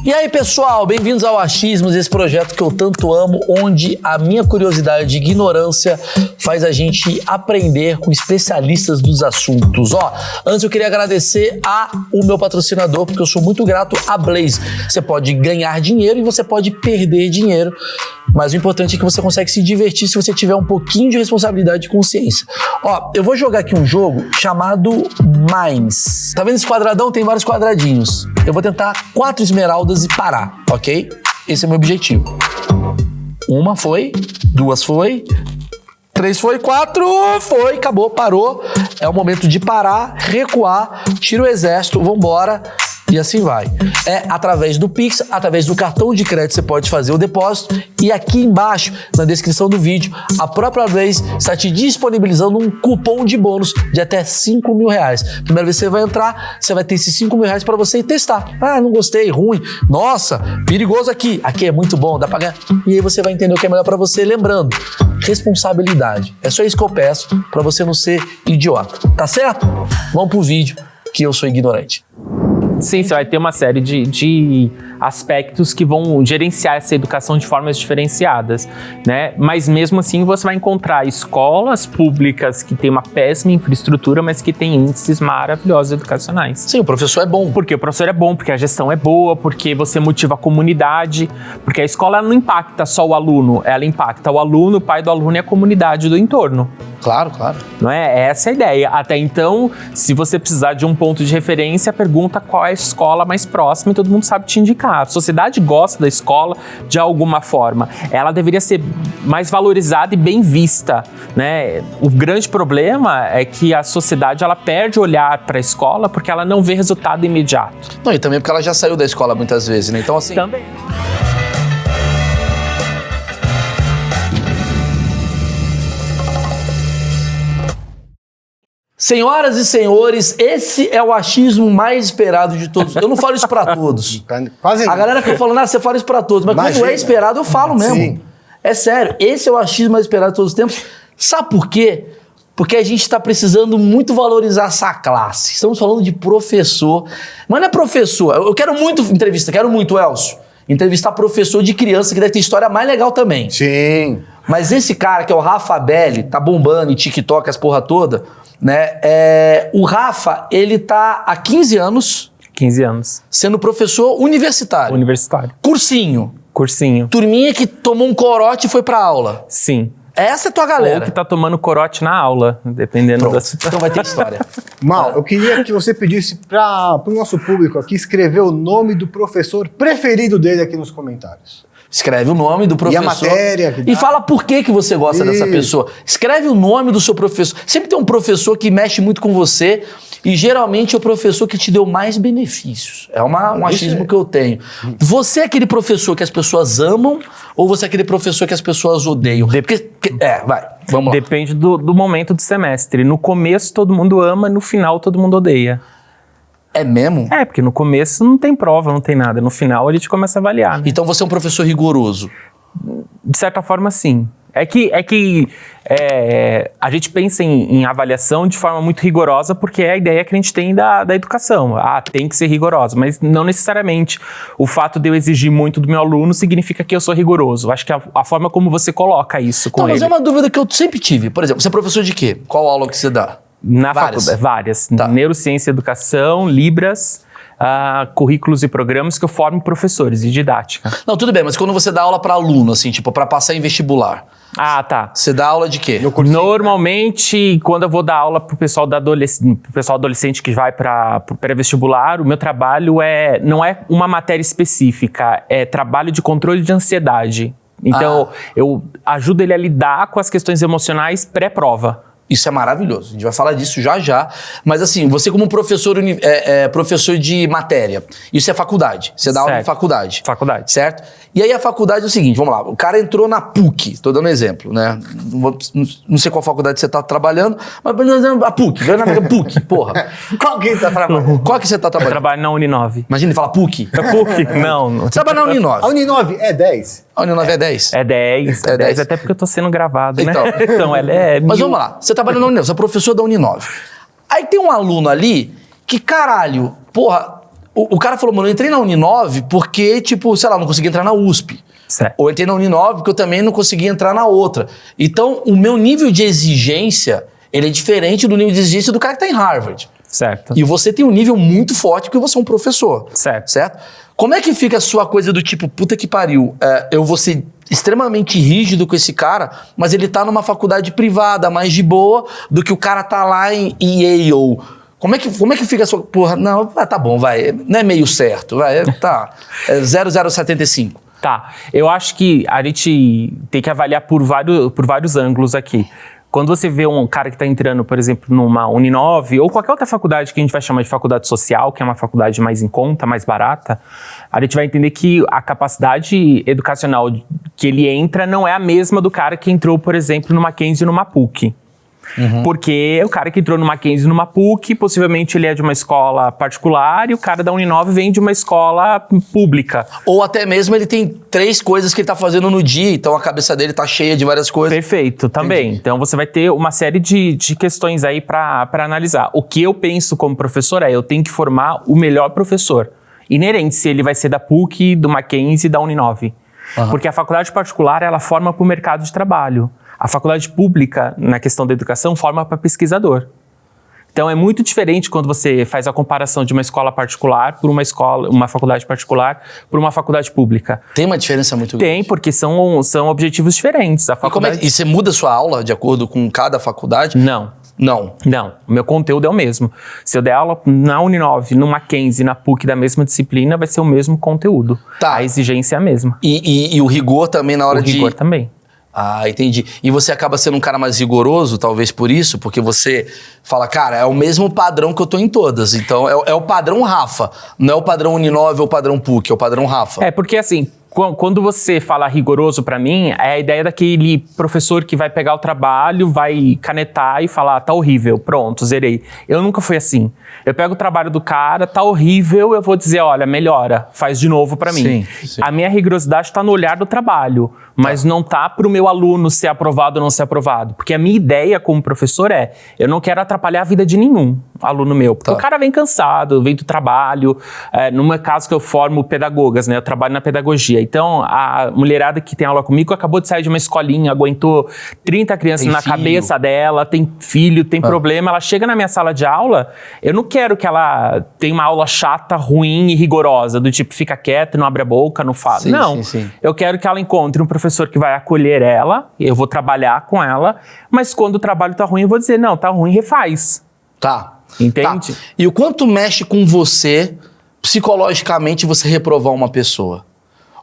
E aí, pessoal, bem-vindos ao Achismos, esse projeto que eu tanto amo, onde a minha curiosidade e ignorância faz a gente aprender com especialistas dos assuntos. Antes eu queria agradecer ao meu patrocinador, porque eu sou muito grato a Blaze. Você pode ganhar dinheiro e você pode perder dinheiro, mas o importante é que você consegue se divertir se você tiver um pouquinho de responsabilidade e consciência. Eu vou jogar aqui um jogo chamado Mines. Tá vendo esse quadradão? Tem vários quadradinhos. Eu vou tentar 4 esmeraldas e parar, ok? Esse é o meu objetivo. 1 foi, 2 foi, 3 foi, 4 foi, acabou, parou. É o momento de parar, recuar, tira o exército, vambora. E assim vai. É através do Pix, através do cartão de crédito você pode fazer o depósito. E aqui embaixo, na descrição do vídeo, a própria Blaze está te disponibilizando um cupom de bônus de até R$5.000. Primeira vez que você vai entrar, você vai ter esses R$5.000 para você testar. Não gostei, ruim. Nossa, perigoso aqui. Aqui é muito bom, dá para ganhar. E aí você vai entender o que é melhor para você. Lembrando, responsabilidade. É só isso que eu peço para você não ser idiota. Tá certo? Vamos pro vídeo, que eu sou ignorante. Sim, você vai ter uma série de aspectos que vão gerenciar essa educação de formas diferenciadas, né? Mas mesmo assim você vai encontrar escolas públicas que têm uma péssima infraestrutura, mas que têm índices maravilhosos educacionais. Sim, o professor é bom. Porque o professor é bom, porque a gestão é boa, porque você motiva a comunidade, porque a escola não impacta só o aluno, ela impacta o aluno, o pai do aluno e a comunidade do entorno. Claro, claro. Não é? Essa é a ideia. Até então, se você precisar de um ponto de referência, pergunta qual é a escola mais próxima e todo mundo sabe te indicar. A sociedade gosta da escola de alguma forma. Ela deveria ser mais valorizada e bem vista, né? O grande problema é que a sociedade ela perde o olhar para a escola porque ela não vê resultado imediato. Não, e também porque ela já saiu da escola muitas vezes, né? Então, assim... Também. Senhoras e senhores, esse é o achismo mais esperado de todos. Eu não falo isso pra todos. Quase a galera fica falando, você fala isso pra todos, mas imagina, quando é esperado, eu falo mesmo. Sim. É sério, esse é o achismo mais esperado de todos os tempos. Sabe por quê? Porque a gente está precisando muito valorizar essa classe. Estamos falando de professor. Mas não é professor. Eu quero muito entrevista, quero muito, Elcio. Entrevistar professor de criança, que deve ter história mais legal também. Sim. Mas esse cara, que é o Rafa Belli, tá bombando em TikTok, as porra toda, né? O Rafa, ele tá há 15 anos... 15 anos. Sendo professor universitário. Universitário. Cursinho. Cursinho. Turminha que tomou um corote e foi pra aula. Sim. Essa é a tua galera. Ou que tá tomando corote na aula, dependendo da situação. Então vai ter história. Mal, eu queria que você pedisse para o nosso público aqui escrever o nome do professor preferido dele aqui nos comentários. Escreve o nome do professor. E a matéria. E fala por que você gosta dessa Isso. pessoa. Escreve o nome do seu professor. Sempre tem um professor que mexe muito com você e geralmente é o professor que te deu mais benefícios. É um achismo que eu tenho. Você é aquele professor que as pessoas amam ou você é aquele professor que as pessoas odeiam? Vamos lá. Depende do momento do semestre. No começo todo mundo ama, no final todo mundo odeia. É mesmo? É, porque no começo não tem prova, não tem nada. No final a gente começa a avaliar, né? Então você é um professor rigoroso? De certa forma, sim. É que a gente pensa em avaliação de forma muito rigorosa porque é a ideia que a gente tem da educação. Tem que ser rigorosa, mas não necessariamente o fato de eu exigir muito do meu aluno significa que eu sou rigoroso. Acho que a forma como você coloca isso com ele... Mas é uma dúvida que eu sempre tive. Por exemplo, você é professor de quê? Qual aula que você dá? Na faculdade, várias. Tá. Neurociência e Educação, Libras, currículos e programas que eu formo professores de didática. Não, tudo bem, mas quando você dá aula para aluno, assim, tipo, para passar em vestibular, Tá. você dá aula de quê? Normalmente, quando eu vou dar aula pro pessoal adolescente que vai para o pré-vestibular, o meu trabalho não é uma matéria específica, é trabalho de controle de ansiedade. Então, eu ajudo ele a lidar com as questões emocionais pré-prova. Isso é maravilhoso, a gente vai falar disso já já. Mas assim, você como professor, professor de matéria, isso é faculdade, você dá aula em faculdade. Faculdade. Certo? E aí a faculdade é o seguinte, vamos lá, o cara entrou na PUC, tô dando um exemplo, né? Não sei qual faculdade você tá trabalhando, mas a PUC, vai na PUC, porra. Qual que tá trabalhando? Qual que você tá Eu trabalhando? trabalho na Uninove. Imagina ele fala PUC. É PUC? Não. Você trabalha na Uninove. A Uninove é 10? A Uninove é 10? É 10. É 10. Até porque eu tô sendo gravado, né? Então. Então ela é Mas 1000. vamos lá, você trabalha na Uninove, você é professor da Uninove. Aí tem um aluno ali que, caralho, porra, o cara falou, mano, eu entrei na Uninove porque, tipo, sei lá, não consegui entrar na USP. Certo. Ou eu entrei na Uninove porque eu também não consegui entrar na outra. Então, o meu nível de exigência, ele é diferente do nível de exigência do cara que tá em Harvard. Certo. E você tem um nível muito forte porque você é um professor. Certo. Certo? Como é que fica a sua coisa do tipo, puta que pariu, eu vou ser extremamente rígido com esse cara, mas ele tá numa faculdade privada, mais de boa, do que o cara tá lá em Yale. Como é que fica a sua... Porra, não, tá bom, vai. Não é meio certo, vai. Tá. 0075. Tá. Eu acho que a gente tem que avaliar por vários ângulos aqui. Quando você vê um cara que está entrando, por exemplo, numa Uninove ou qualquer outra faculdade que a gente vai chamar de faculdade social, que é uma faculdade mais em conta, mais barata, a gente vai entender que a capacidade educacional que ele entra não é a mesma do cara que entrou, por exemplo, numa Mackenzie ou numa PUC. Porque o cara que entrou no Mackenzie e numa PUC, possivelmente ele é de uma escola particular e o cara da Uninove vem de uma escola pública. Ou até mesmo ele tem 3 coisas que ele tá fazendo no dia, então a cabeça dele tá cheia de várias coisas. Perfeito, também. Entendi. Então você vai ter uma série de questões aí para analisar. O que eu penso como professor eu tenho que formar o melhor professor. Inerente se ele vai ser da PUC, do Mackenzie e da Uninove. Porque a faculdade particular, ela forma para o mercado de trabalho. A faculdade pública, na questão da educação, forma para pesquisador. Então é muito diferente quando você faz a comparação de uma escola particular por uma faculdade particular por uma faculdade pública. Tem uma diferença muito grande. Tem, porque são objetivos diferentes. A faculdade... E você muda sua aula de acordo com cada faculdade? Não. O meu conteúdo é o mesmo. Se eu der aula na Uninove, no Mackenzie, na PUC da mesma disciplina, vai ser o mesmo conteúdo. Tá. A exigência é a mesma. E o rigor também na hora de... O rigor também. Ah, entendi. E você acaba sendo um cara mais rigoroso, talvez por isso, porque você fala, cara, é o mesmo padrão que eu tô em todas. Então, é o padrão Rafa. Não é o padrão Uninove ou o padrão PUC, é o padrão Rafa. É, porque assim, quando você fala rigoroso pra mim, é a ideia daquele professor que vai pegar o trabalho, vai canetar e falar, tá horrível, pronto, zerei. Eu nunca fui assim. Eu pego o trabalho do cara, tá horrível, eu vou dizer, olha, melhora, faz de novo pra mim. Sim. A minha rigorosidade tá no olhar do trabalho, mas não tá pro meu aluno ser aprovado ou não ser aprovado. Porque a minha ideia como professor eu não quero atrapalhar a vida de nenhum aluno meu. Porque o cara vem cansado, vem do trabalho. No meu caso que eu formo pedagogas, né? Eu trabalho na pedagogia. Então, a mulherada que tem aula comigo acabou de sair de uma escolinha, aguentou 30 crianças na cabeça dela, tem filho, tem problema. Ela chega na minha sala de aula, eu não quero que ela tenha uma aula chata, ruim e rigorosa, do tipo, fica quieta, não abre a boca, não fala. Sim. Eu quero que ela encontre um professor que vai acolher ela, eu vou trabalhar com ela, mas quando o trabalho tá ruim, eu vou dizer, não, tá ruim, refaz. Tá. Entende? Tá. E o quanto mexe com você, psicologicamente, você reprovar uma pessoa?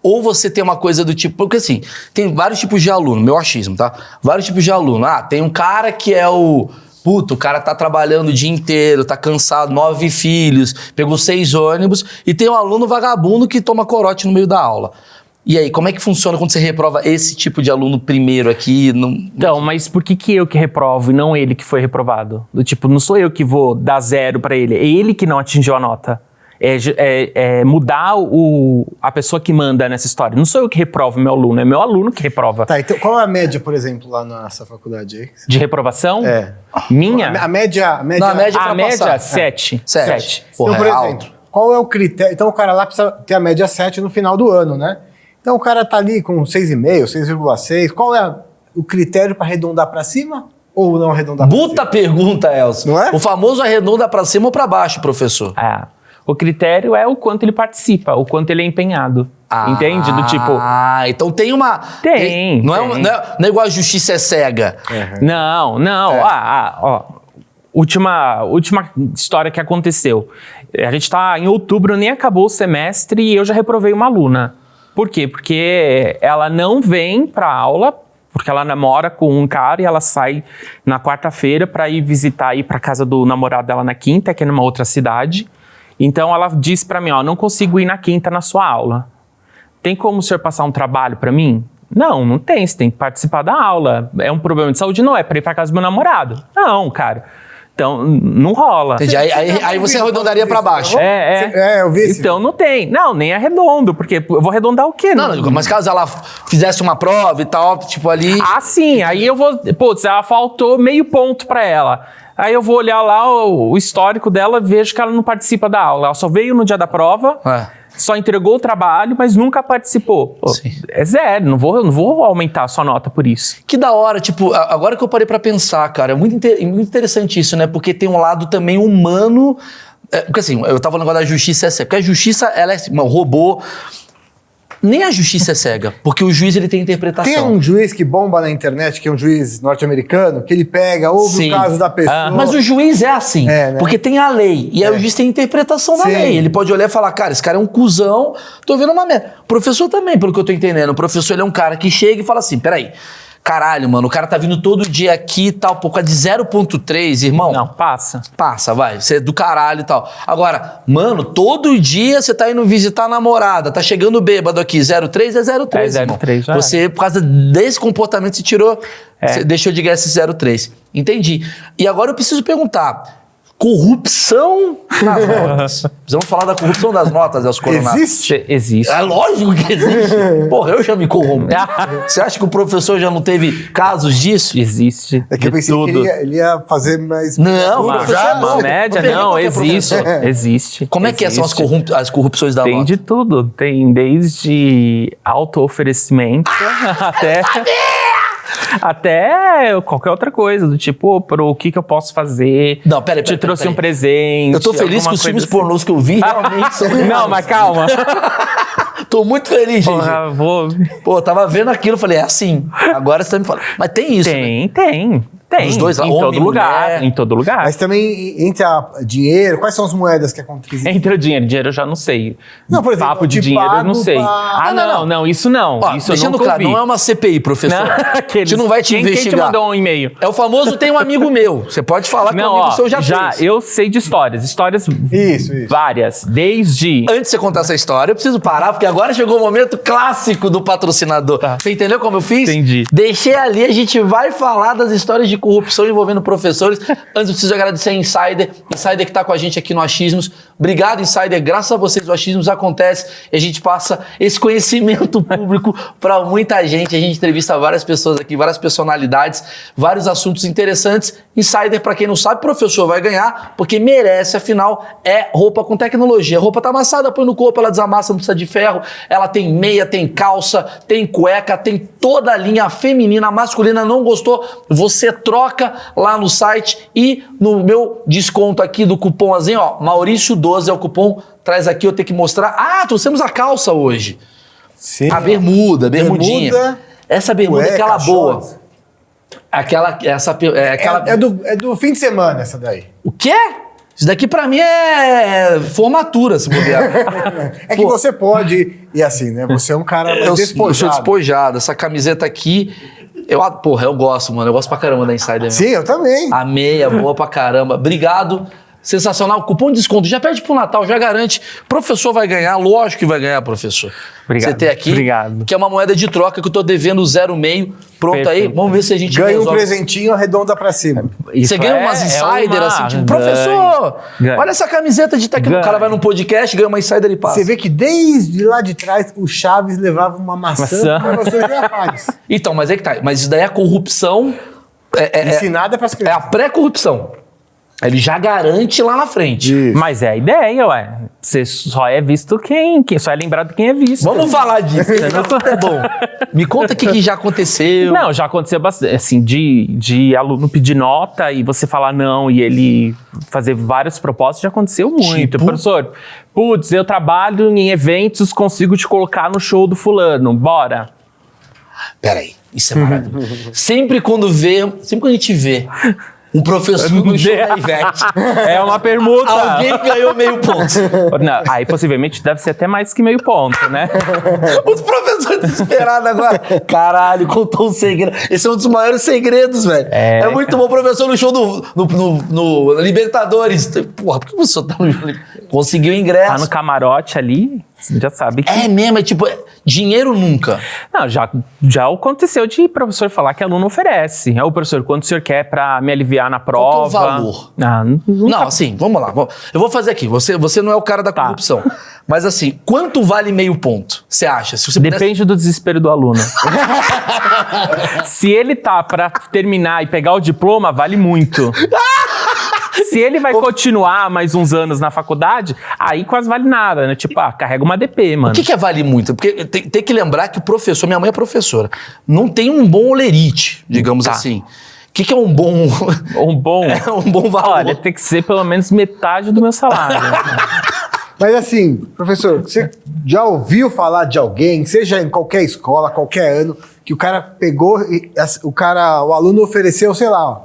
Ou você tem uma coisa do tipo... Porque assim, tem vários tipos de aluno, meu achismo, tá? Vários tipos de aluno. Tem um cara que é o... Puta, o cara tá trabalhando o dia inteiro, tá cansado, 9 filhos, pegou 6 ônibus, e tem um aluno vagabundo que toma corote no meio da aula. E aí, como é que funciona quando você reprova esse tipo de aluno primeiro aqui? Então, mas por que eu que reprovo e não ele que foi reprovado? Do tipo, não sou eu que vou dar 0 pra ele, é ele que não atingiu a nota. É mudar a pessoa que manda nessa história. Não sou eu que reprovo meu aluno, é meu aluno que reprova. Tá, então qual é a média, por exemplo, lá nessa faculdade aí? De reprovação? É. Minha? A média... Não, a média a média, 7. 7. Então, por exemplo, qual é o critério? Então, o cara lá precisa ter a média 7 no final do ano, né? Então, o cara tá ali com 6,5, 6,6. Qual é o critério para arredondar para cima ou não arredondar para cima? Puta pergunta, Elcio. Não é? O famoso arredonda para cima ou para baixo, professor? O critério é o quanto ele participa, o quanto ele é empenhado. Entende? Do tipo... então tem uma... Tem. Não é igual a justiça é cega. Não. Última história que aconteceu. A gente tá em outubro, nem acabou o semestre e eu já reprovei uma aluna. Por quê? Porque ela não vem pra aula, porque ela namora com um cara e ela sai na quarta-feira pra ir pra casa do namorado dela na quinta, que é numa outra cidade. Então ela disse pra mim, não consigo ir na quinta na sua aula. Tem como o senhor passar um trabalho pra mim? Não tem, você tem que participar da aula. É um problema de saúde? Não, é pra ir pra casa do meu namorado. Não, cara. Então, não rola. Entendi. Aí você arredondaria pra baixo. Eu vi isso. Então, não tem. Não, nem arredondo, porque eu vou arredondar o quê? Não, mas caso ela fizesse uma prova e tal, tipo ali... Sim. Aí eu vou... Putz, ela faltou meio ponto pra ela. Aí eu vou olhar lá o histórico dela, vejo que ela não participa da aula. Ela só veio no dia da prova, só entregou o trabalho, mas nunca participou. Pô, é zero, não vou aumentar a sua nota por isso. Que da hora, tipo, agora que eu parei pra pensar, cara, é muito interessante isso, né? Porque tem um lado também humano. Porque assim, eu tava falando agora da justiça cega. Porque a justiça, ela é um robô. Nem a justiça é cega, porque o juiz ele tem interpretação. Tem um juiz que bomba na internet, que é um juiz norte-americano, que ele pega, ouve o caso da pessoa. Mas o juiz é assim, né? porque tem a lei, e aí o juiz tem a interpretação da lei. Ele pode olhar e falar, cara, esse cara é um cuzão, tô vendo uma merda. O professor também, pelo que eu tô entendendo. O professor ele é um cara que chega e fala assim, peraí, caralho, mano, o cara tá vindo todo dia aqui e tal, pô, de 0,3, irmão. Não, passa. Passa, vai, você é do caralho e tal. Agora, mano, todo dia você tá indo visitar a namorada, tá chegando bêbado aqui, 0,3 é 0,3, irmão. 0,3, já Você, por causa desse comportamento, você tirou, você deixou de ganhar esse 0,3. Entendi. E agora eu preciso perguntar, corrupção nas notas. Precisamos falar da corrupção das notas, Elcio Coronado. Existe. É lógico que existe. Porra, eu já me corrompo. Você acha que o professor já não teve casos disso? Existe. É que eu pensei tudo. que ele ia fazer mais... Não, Uma média, não, existe. Existe. Como é que são as corrupções da nota? Tem de tudo. Tem desde auto-oferecimento até qualquer outra coisa, do tipo, o que eu posso fazer? Não, peraí. Te trouxe um presente. Eu tô feliz que os filmes pornôs que eu vi realmente são... Não, mas calma. Tô muito feliz, gente. Porra, Pô, tava vendo aquilo, falei, é assim. Agora você tá me falando. Mas tem isso, né? Tem. Os dois, em homem todo e lugar. mulher. Em todo lugar. Mas também entra dinheiro, quais são as moedas que acontecem? Entra dinheiro eu já não sei. Não, por exemplo, Papo de eu te dinheiro eu não pago sei. pra- Não, isso não. Ó, Isso eu deixando nunca claro, ouvi. não é uma CPI, professor. A gente não vai te investigar. Quem te mandou um e-mail? É o famoso tem um amigo meu. Você pode falar que Não, o amigo ó, seu já fez. eu sei de histórias Isso. várias, desde... Antes de você contar essa história, eu preciso parar, porque agora chegou o momento clássico do patrocinador. Você entendeu como eu fiz? Entendi. Deixei ali, a gente vai falar das histórias de corrupção envolvendo professores. Antes eu preciso agradecer a Insider que tá com a gente aqui no Achismos. Obrigado, Insider. Graças a vocês o Achismos acontece e a gente passa esse conhecimento público para muita gente. A gente entrevista várias pessoas aqui, várias personalidades, vários assuntos interessantes. Insider, para quem não sabe, professor vai ganhar, porque merece, afinal, é roupa com tecnologia. A roupa tá amassada, põe no corpo, ela desamassa, não precisa de ferro. Ela tem meia, tem calça, tem cueca, tem toda a linha feminina, masculina. Não gostou? Você troca lá no site e no meu desconto aqui do cupomzinho, ó, Maurício12 é o cupom, traz aqui, eu tenho que mostrar. Ah, trouxemos a calça hoje. Sim. A bermudinha. Bermuda, Essa bermuda é aquela cueca, boa. shorts. Aquela. É do fim de semana essa daí. O quê? Isso daqui pra mim é formatura, se bobear. É que você pode ir assim, né? Você é um cara Eu sou despojado. despojado. Essa camiseta aqui, eu gosto, mano. Eu gosto pra caramba da Insider mesmo. Sim, eu também. A meia, boa pra caramba. Obrigado. Sensacional. Cupom de desconto. Já pede pro Natal, já garante. Professor vai ganhar, lógico que vai ganhar, professor. Obrigado. Você tem aqui, Obrigado. que é uma moeda de troca que eu tô devendo 0,5. Pronto aí. Perfeito. Vamos ver se a gente Ganha um resolve. presentinho, arredonda pra cima. Você ganha umas insider, assim, tipo, professor, ganha. olha essa camiseta de tecnologia. O cara vai num podcast, ganha uma insider e passa. Você vê que desde lá de trás o Chaves levava uma maçã. Mas você já faz. Então, mas é que tá. Mas isso daí é corrupção. Ensinada pras É a crianças. pré-corrupção. Ele já garante lá na frente. Isso. Mas é a ideia, ué. Você só é visto quem só é lembrado quem é visto. Vamos falar disso. Esse assunto é bom. Me conta o que já aconteceu. Não, já aconteceu bastante, assim, de aluno pedir nota e você falar não e ele fazer vários propósitos, já aconteceu muito. Tipo? Professor, putz, eu trabalho em eventos, consigo te colocar no show do fulano, bora. Peraí, isso é maravilhoso. Sempre quando a gente vê um professor no show da Ivete, É uma permuta. alguém ganhou meio ponto. Não, aí possivelmente deve ser até mais que meio ponto, né? Os professores desesperados agora. Caralho, contou um segredo. Esse é um dos maiores segredos, velho. É muito bom, professor, no show no Libertadores. Porra, por que o senhor tá no... Conseguiu ingresso. Tá no camarote ali, você já sabe que... É mesmo, é tipo, dinheiro nunca. Não, já aconteceu de professor falar que aluno oferece. O professor, quanto o senhor quer pra me aliviar na prova? Qual que é o valor? Não, assim, vamos lá. Eu vou fazer aqui. Você não é o cara da corrupção. Mas assim, quanto vale meio ponto? Você acha? Se você depende do desespero do aluno. Se ele tá pra terminar e pegar o diploma, vale muito. Se ele vai continuar mais uns anos na faculdade, aí quase vale nada, né? Tipo, carrega uma DP, mano. O que é vale muito? Porque tem que lembrar que o professor, minha mãe é professora, não tem um bom olerite, digamos assim. O que é um bom... Um bom... É um bom valor. Olha, tem que ser pelo menos metade do meu salário. Mas assim, professor, você já ouviu falar de alguém, seja em qualquer escola, qualquer ano, que o cara pegou, o aluno ofereceu, sei lá, ó,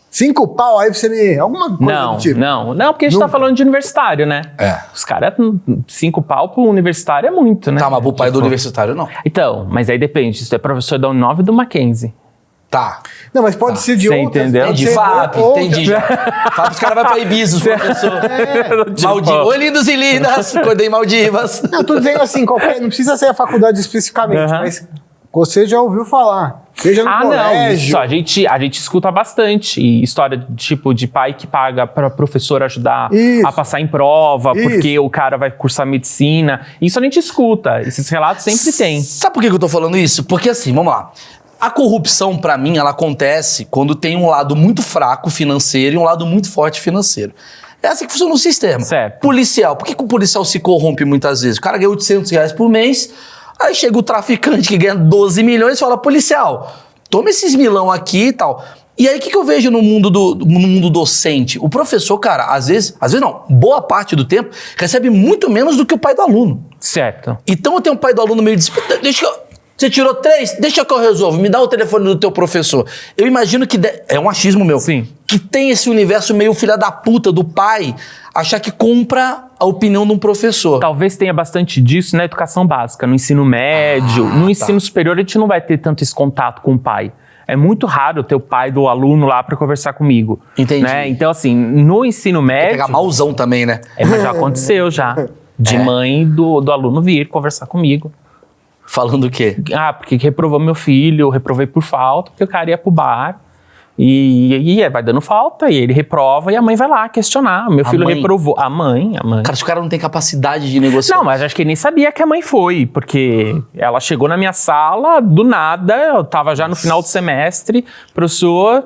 5 pau aí pra você me... Alguma coisa do tipo. Não, porque a gente tá falando de universitário, né? Os caras, 5 pau pro universitário é muito, né? Tá, mas pro pai do universitário não. Então, mas aí depende, se tu é professor da Uninove ou do Mackenzie. Tá. Não, mas pode ser de Você outras. entendeu? Pode De ser FAP, outra. entendi. FAP, os caras vão pra Ibiza, os professores. Tipo, Maldivas. Oi, lindos e lindas. Acordei Maldivas. Não, tô dizendo assim, não precisa ser a faculdade especificamente, mas você já ouviu falar. Seja no colégio. Não, isso a gente escuta bastante. E história tipo de pai que paga para professor ajudar a passar em prova, porque o cara vai cursar medicina. Isso a gente escuta. Esses relatos sempre tem. Sabe por que eu tô falando isso? Porque assim, vamos lá. A corrupção, pra mim, ela acontece quando tem um lado muito fraco financeiro e um lado muito forte financeiro. É assim que funciona o sistema. Certo. Policial. Por que o policial se corrompe muitas vezes? O cara ganha R$800 por mês, aí chega o traficante que ganha 12 milhões e fala, policial, toma esses milão aqui e tal. E aí, o que eu vejo no mundo docente? O professor, cara, às vezes não, boa parte do tempo, recebe muito menos do que o pai do aluno. Certo. Então eu tenho um pai do aluno meio você tirou 3? Deixa que eu resolvo. Me dá o telefone do teu professor. Eu imagino que... É um achismo meu. Sim. Que tem esse universo meio filha da puta do pai achar que compra a opinião de um professor. Talvez tenha bastante disso na educação básica, no ensino médio. No ensino superior a gente não vai ter tanto esse contato com o pai. É muito raro ter o pai do aluno lá para conversar comigo. Entendi. Né? Então, assim, no ensino médio... Pegar malzão também, né? Mas já aconteceu, já. De mãe do aluno vir conversar comigo. Falando o quê? Porque reprovou meu filho, eu reprovei por falta, porque o cara ia pro bar e vai dando falta, e ele reprova e a mãe vai lá questionar. Meu filho reprovou. A mãe. Cara, se o cara não tem capacidade de negociar... Não, mas acho que ele nem sabia que a mãe foi, porque ela chegou na minha sala, do nada, eu tava já no final do semestre, professor...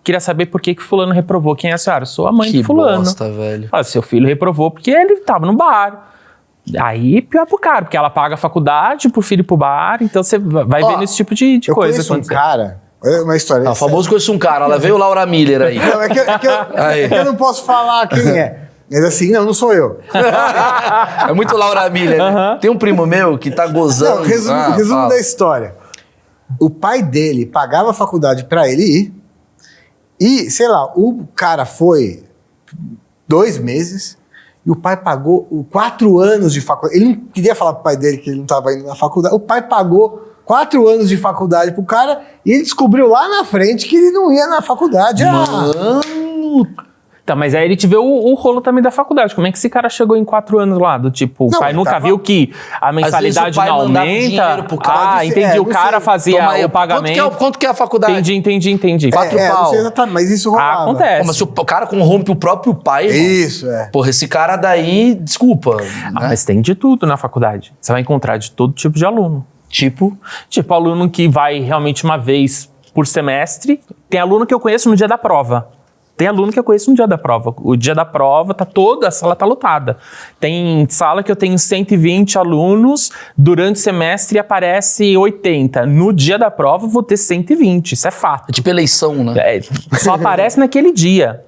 Queria saber por que fulano reprovou. Quem é a senhora? Sou a mãe de fulano. Que bosta, velho. Seu filho reprovou porque ele tava no bar. Aí, pior pro cara, porque ela paga a faculdade pro filho ir pro bar, então você vai vendo esse tipo de eu coisa. Conheço um cara, uma história. O famoso conheço um cara, ela veio o Laura Miller aí. Não, é que eu não posso falar quem é. Mas assim, não sou eu. É muito Laura Miller, né? Tem um primo meu que tá gozando. Não, resumo da história. O pai dele pagava a faculdade pra ele ir, e, sei lá, o cara foi 2 meses... E o pai pagou 4 anos de faculdade. Ele não queria falar pro pai dele que ele não estava indo na faculdade. O pai pagou 4 anos de faculdade pro cara e ele descobriu lá na frente que ele não ia na faculdade. Mano! Tá, mas aí ele te vê o rolo também da faculdade. Como é que esse cara chegou em 4 anos lá? Do tipo, o pai nunca viu que a mensalidade não aumenta? Pro cara entendi. O cara fazia o pagamento. Quanto que é a faculdade? Entendi. 4 pau. Não sei exatamente, mas isso rolava. Acontece. Mas se o cara corrompe o próprio pai... Isso, Porra, esse cara daí, desculpa. Né? Mas tem de tudo na faculdade. Você vai encontrar de todo tipo de aluno. Tipo aluno que vai realmente uma vez por semestre. Tem aluno que eu conheço no dia da prova. Tem aluno que eu conheço no dia da prova. O dia da prova a sala tá lotada. Tem sala que eu tenho 120 alunos, durante o semestre aparece 80. No dia da prova eu vou ter 120, isso é fato. É tipo eleição, né? Só aparece naquele dia.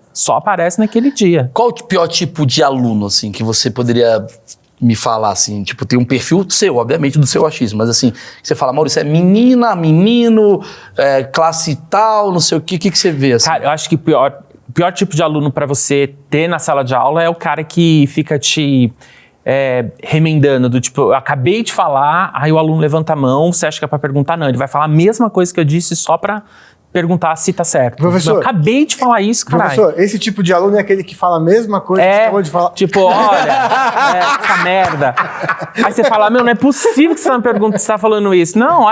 Qual o pior tipo de aluno, assim, que você poderia me falar, assim? Tipo, tem um perfil seu, obviamente, do seu achismo, mas assim, você fala, Maurício, é menina, menino, classe tal, não sei o quê, o que você vê, assim? Cara, eu acho que o pior tipo de aluno para você ter na sala de aula é o cara que fica te remendando, do tipo, eu acabei de falar, aí o aluno levanta a mão, você acha que é pra perguntar? Não, ele vai falar a mesma coisa que eu disse só pra perguntar se tá certo. Professor, eu acabei de falar isso, caralho. Professor, esse tipo de aluno é aquele que fala a mesma coisa que você acabou de falar. Tipo, olha, essa merda. Aí você fala, não é possível que você não pergunta se você tá falando isso. Não,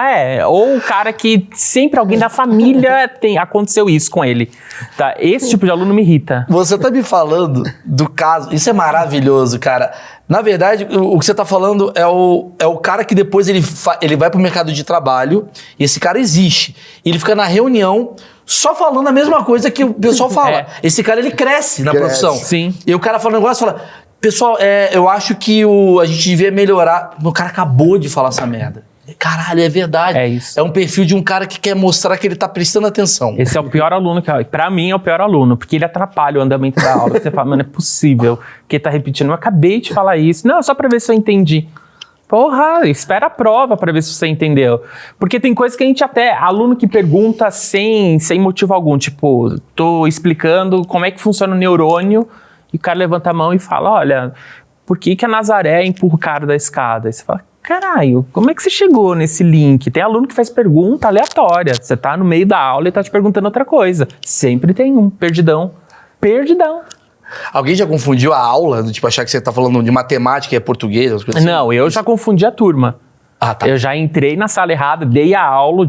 ou o cara que sempre alguém da família aconteceu isso com ele. Tá? Esse tipo de aluno me irrita. Você tá me falando do caso, isso é maravilhoso, cara. Na verdade, o que você tá falando é o cara que depois ele vai pro mercado de trabalho, e esse cara existe. Ele fica na reunião só falando a mesma coisa que o pessoal fala. Esse cara, ele cresce na profissão. Sim. E o cara fala um negócio e fala, pessoal, eu acho que a gente devia melhorar. O cara acabou de falar essa merda. Caralho, é verdade. É isso. É um perfil de um cara que quer mostrar que ele tá prestando atenção. Esse é o pior aluno, pra mim é o pior aluno, porque ele atrapalha o andamento da aula. Você fala, mano, é possível que ele tá repetindo. Eu acabei de falar isso. Não, só pra ver se eu entendi. Porra, espera a prova pra ver se você entendeu. Porque tem coisa que a gente aluno que pergunta sem motivo algum, tipo, tô explicando como é que funciona o neurônio, e o cara levanta a mão e fala, olha, por que a Nazaré empurra o cara da escada? Aí você fala, caralho, como é que você chegou nesse link? Tem aluno que faz pergunta aleatória. Você tá no meio da aula e tá te perguntando outra coisa. Sempre tem um, perdidão. Alguém já confundiu a aula, do tipo, achar que você tá falando de matemática e é português? As coisas assim? Não, eu já confundi a turma. Ah, tá. Eu já entrei na sala errada, dei a aula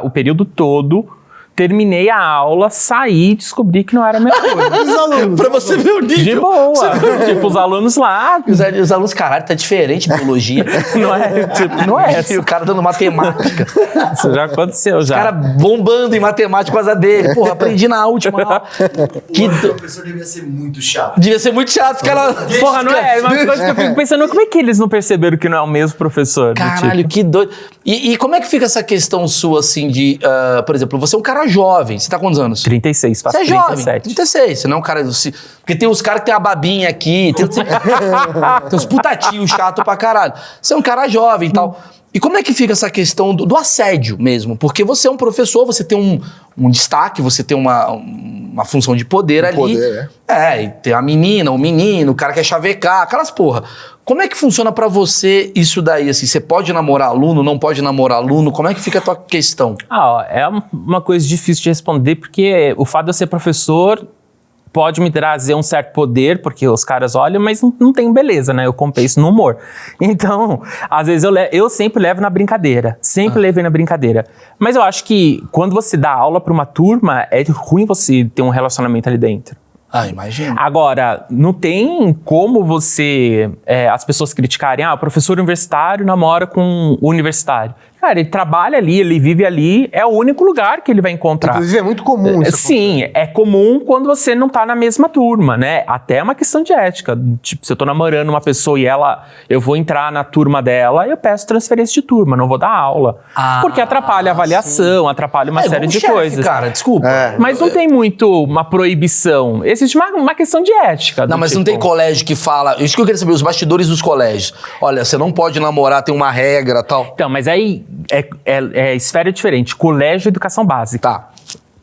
o período todo, terminei a aula, saí e descobri que não era a minha turma. Os alunos. Pra você ver o nível. De boa. Tipo, os alunos lá. Os alunos, caralho, tá diferente biologia. Não é, tipo, não é. E o cara dando matemática. Isso já aconteceu, já. O cara bombando em matemática por causa dele. Porra, aprendi na última aula. O professor devia ser muito chato. Devia ser muito chato. Os caras... Porra, não é? Uma coisa que eu fico pensando, como é que eles não perceberam que não é o mesmo professor? Caralho, que doido. E como é que fica essa questão sua, assim, de... por exemplo, você é um cara jovem. Você tá com quantos anos? 36, faço Você é 37. jovem, 36. Você não é um cara... Porque tem os caras que tem a babinha aqui, tem uns putatios chato pra caralho. Você é um cara jovem e tal. E como é que fica essa questão do assédio mesmo? Porque você é um professor, você tem um destaque, você tem uma função de poder ali. Poder, e tem a menina, o menino, o cara quer chavecar, aquelas porra. Como é que funciona pra você isso daí? Assim, você pode namorar aluno, não pode namorar aluno? Como é que fica a tua questão? É uma coisa difícil de responder, porque o fato de eu ser professor pode me trazer um certo poder, porque os caras olham, mas não tem beleza, né? Eu compenso no humor. Então, às vezes eu sempre levo na brincadeira. Sempre levei na brincadeira. Mas eu acho que quando você dá aula para uma turma, é ruim você ter um relacionamento ali dentro. Ah, imagina. Agora, não tem como você... as pessoas criticarem, o professor universitário namora com o universitário. Cara, ele trabalha ali, ele vive ali, é o único lugar que ele vai encontrar. Inclusive, é muito comum isso Sim, é comum quando você não tá na mesma turma, né? Até é uma questão de ética. Tipo, se eu tô namorando uma pessoa e eu vou entrar na turma dela, eu peço transferência de turma, não vou dar aula. Porque atrapalha a avaliação, atrapalha uma série de coisas. Cara, desculpa. Mas não tem muito uma proibição. Existe uma questão de ética. Não, mas não tem colégio que fala... Isso que eu queria saber, os bastidores dos colégios. Olha, você não pode namorar, tem uma regra e tal. Então, mas aí é esfera diferente. Colégio e educação básica. Tá.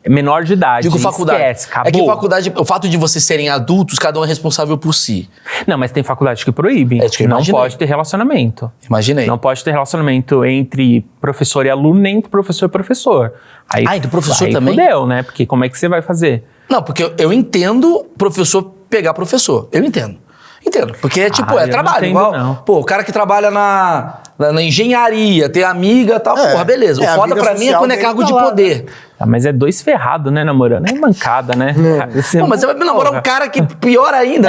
Menor de idade. Digo faculdade. Esquece, acabou. É que faculdade, o fato de vocês serem adultos, cada um é responsável por si. Não, mas tem faculdade que proíbe. É isso que eu não imaginei. pode ter relacionamento. Imaginei. Não pode ter relacionamento entre professor e aluno, nem entre professor e professor. Aí, entre professor aí também? Fudeu, né? Porque como é que você vai fazer? Não, porque eu entendo professor pegar professor. Eu entendo. Entendo. Porque é tipo, eu não trabalho. entendo, Igual, não. pô, o cara que trabalha na engenharia, tem amiga e tal, porra, beleza. O a foda vida pra mim é social quando é dele cargo tá de lá, poder. Ah, mas é dois ferrados, né, namorando? É mancada, né? Pô, mas você vai namorar um cara que pior ainda.